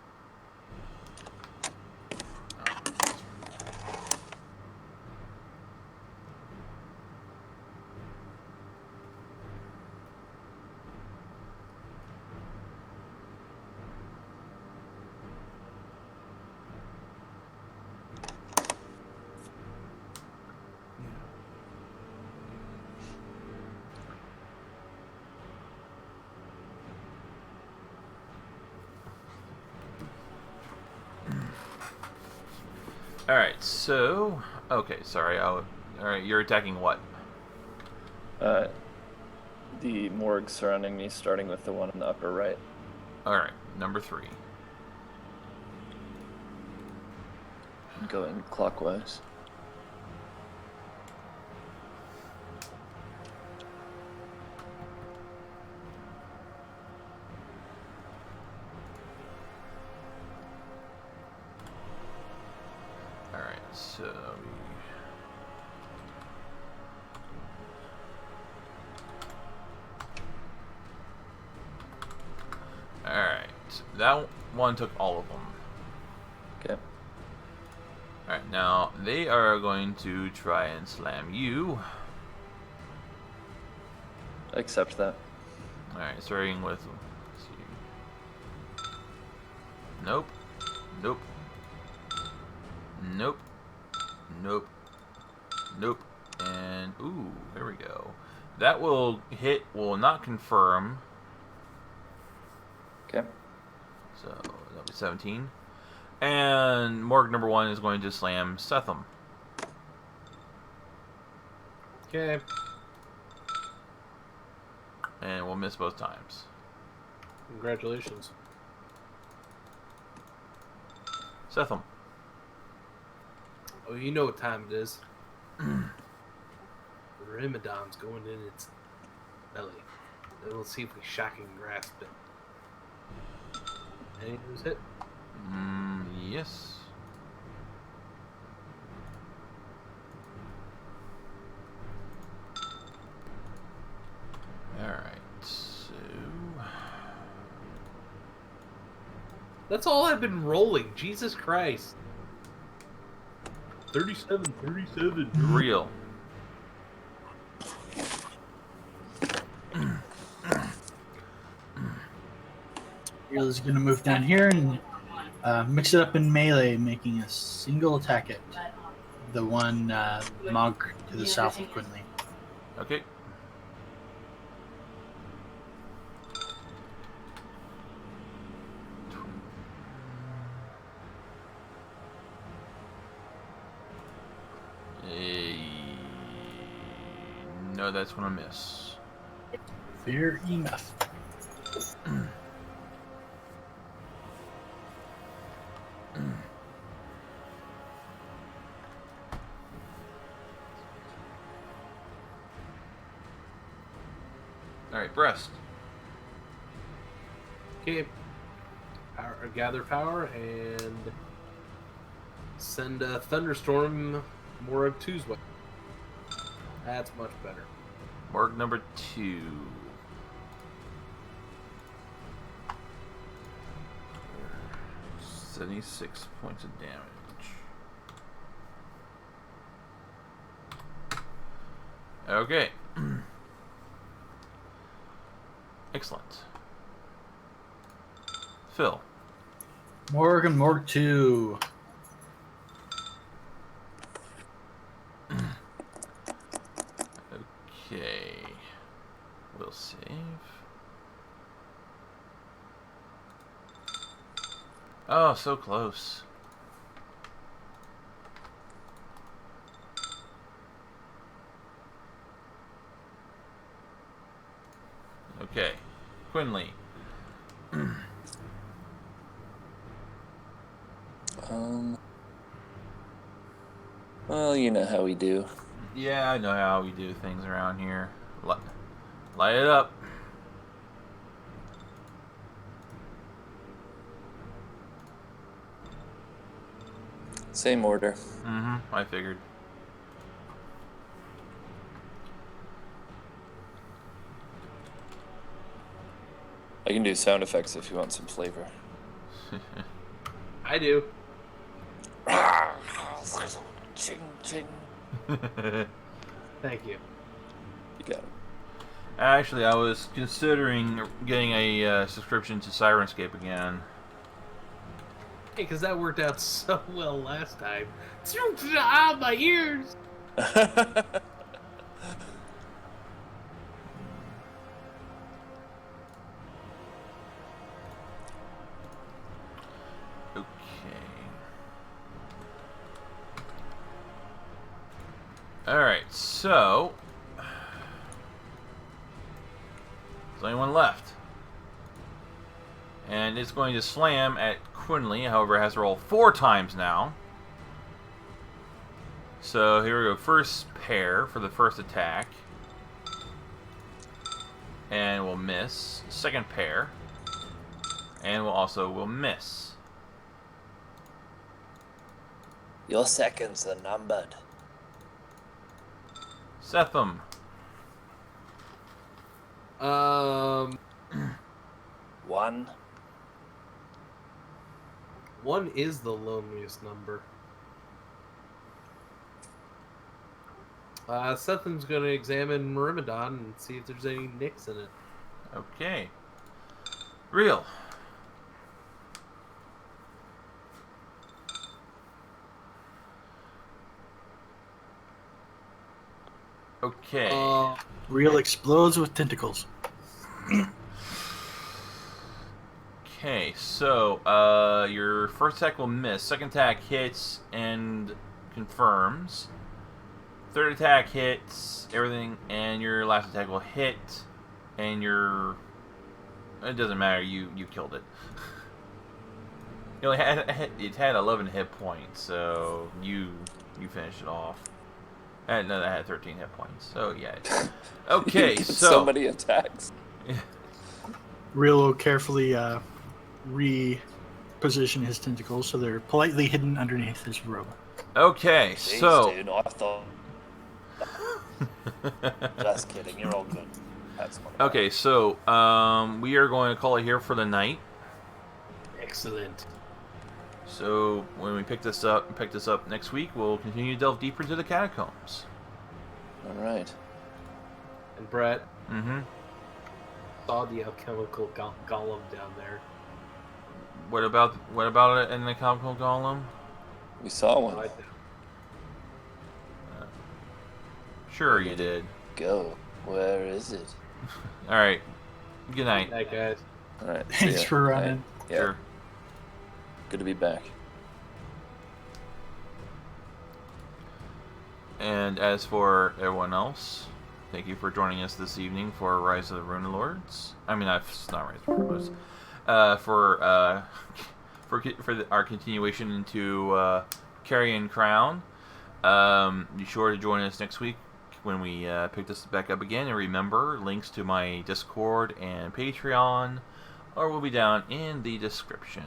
Alright, so... Okay, sorry. Alright, you're attacking what? The morgue surrounding me, starting with the one in the upper right. Alright, number 3. Going clockwise. Alright, so... Alright, that one took all of them. Okay. Alright, now they are going to try and slam you. Accept that. Alright, starting with... Let's see. Nope. Nope. Nope. Nope. Nope. And, ooh, there we go. That will hit, will not confirm. Okay. So, that'll be 17. And morgue number 1 is going to slam Setham. Okay. And we'll miss both times. Congratulations. Setham. Oh, you know what time it is. Ramadan's going in its belly. Then we'll see if we shocking grasp it. Any who's hit? Yes. Alright, so... That's all I've been rolling. Jesus Christ. 37. Real. Real is going to move down here and mix it up in melee, making a single attack at the one monk to the south of Quinley. Okay. No, that's gonna miss. Fair enough. Alright, breast. Okay. Gather power and send a thunderstorm more of 2's way. That's much better. Morgue number 2. $76 points of damage. Okay. Excellent. Phil. Morgue and Morgue 2. Okay. We'll save. Oh, so close. Okay. Quinley. Well, you know how we do. Yeah, I know how we do things around here. Light it up. Same order. I figured. I can do sound effects if you want some flavor. I do. Ching, ching. Thank you. You got it. Actually, I was considering getting a subscription to Sirenscape again. Hey, because that worked out so well last time. Ah, my ears! Okay. Alright, so... There's only one left. And it's going to slam at Quinley, however it has to roll 4 times now. So here we go, first pair for the first attack. And we'll miss. Second pair. And we'll miss. Your seconds are numbered. Setham. One. 1 is the loneliest number. Setham's going to examine Myrmidon and see if there's any nicks in it. Okay. Real. Okay. Real explodes with tentacles. Okay, so your first attack will miss. Second attack hits and confirms. Third attack hits everything, and your last attack will hit, and your... It doesn't matter. You killed it. It had 11 hit points, so you finished it off. And no, that had 13 hit points. So yeah. Okay, so somebody attacks. Real will carefully reposition his tentacles so they're politely hidden underneath his robe. Okay, Jeez, so dude, I thought. Just kidding. You're all good. That's okay, so we are going to call it here for the night. Excellent. So when we pick this up next week, we'll continue to delve deeper into the catacombs. All right. And Brett Mm-hmm. saw the alchemical golem down there. What about it in the alchemical golem? We saw one. I- Sure, you did. Go. Where is it? All right. Good night. Night, guys. All right. see Thanks ya. for running. Yeah. Sure. Good to be back. And as for everyone else, thank you for joining us this evening for Rise of the Rune Lords. I mean, it's not Rise of the Rune Lords. For our continuation into Carrion Crown. Be sure to join us next week when we pick this back up again. And remember, links to my Discord and Patreon will be down in the description.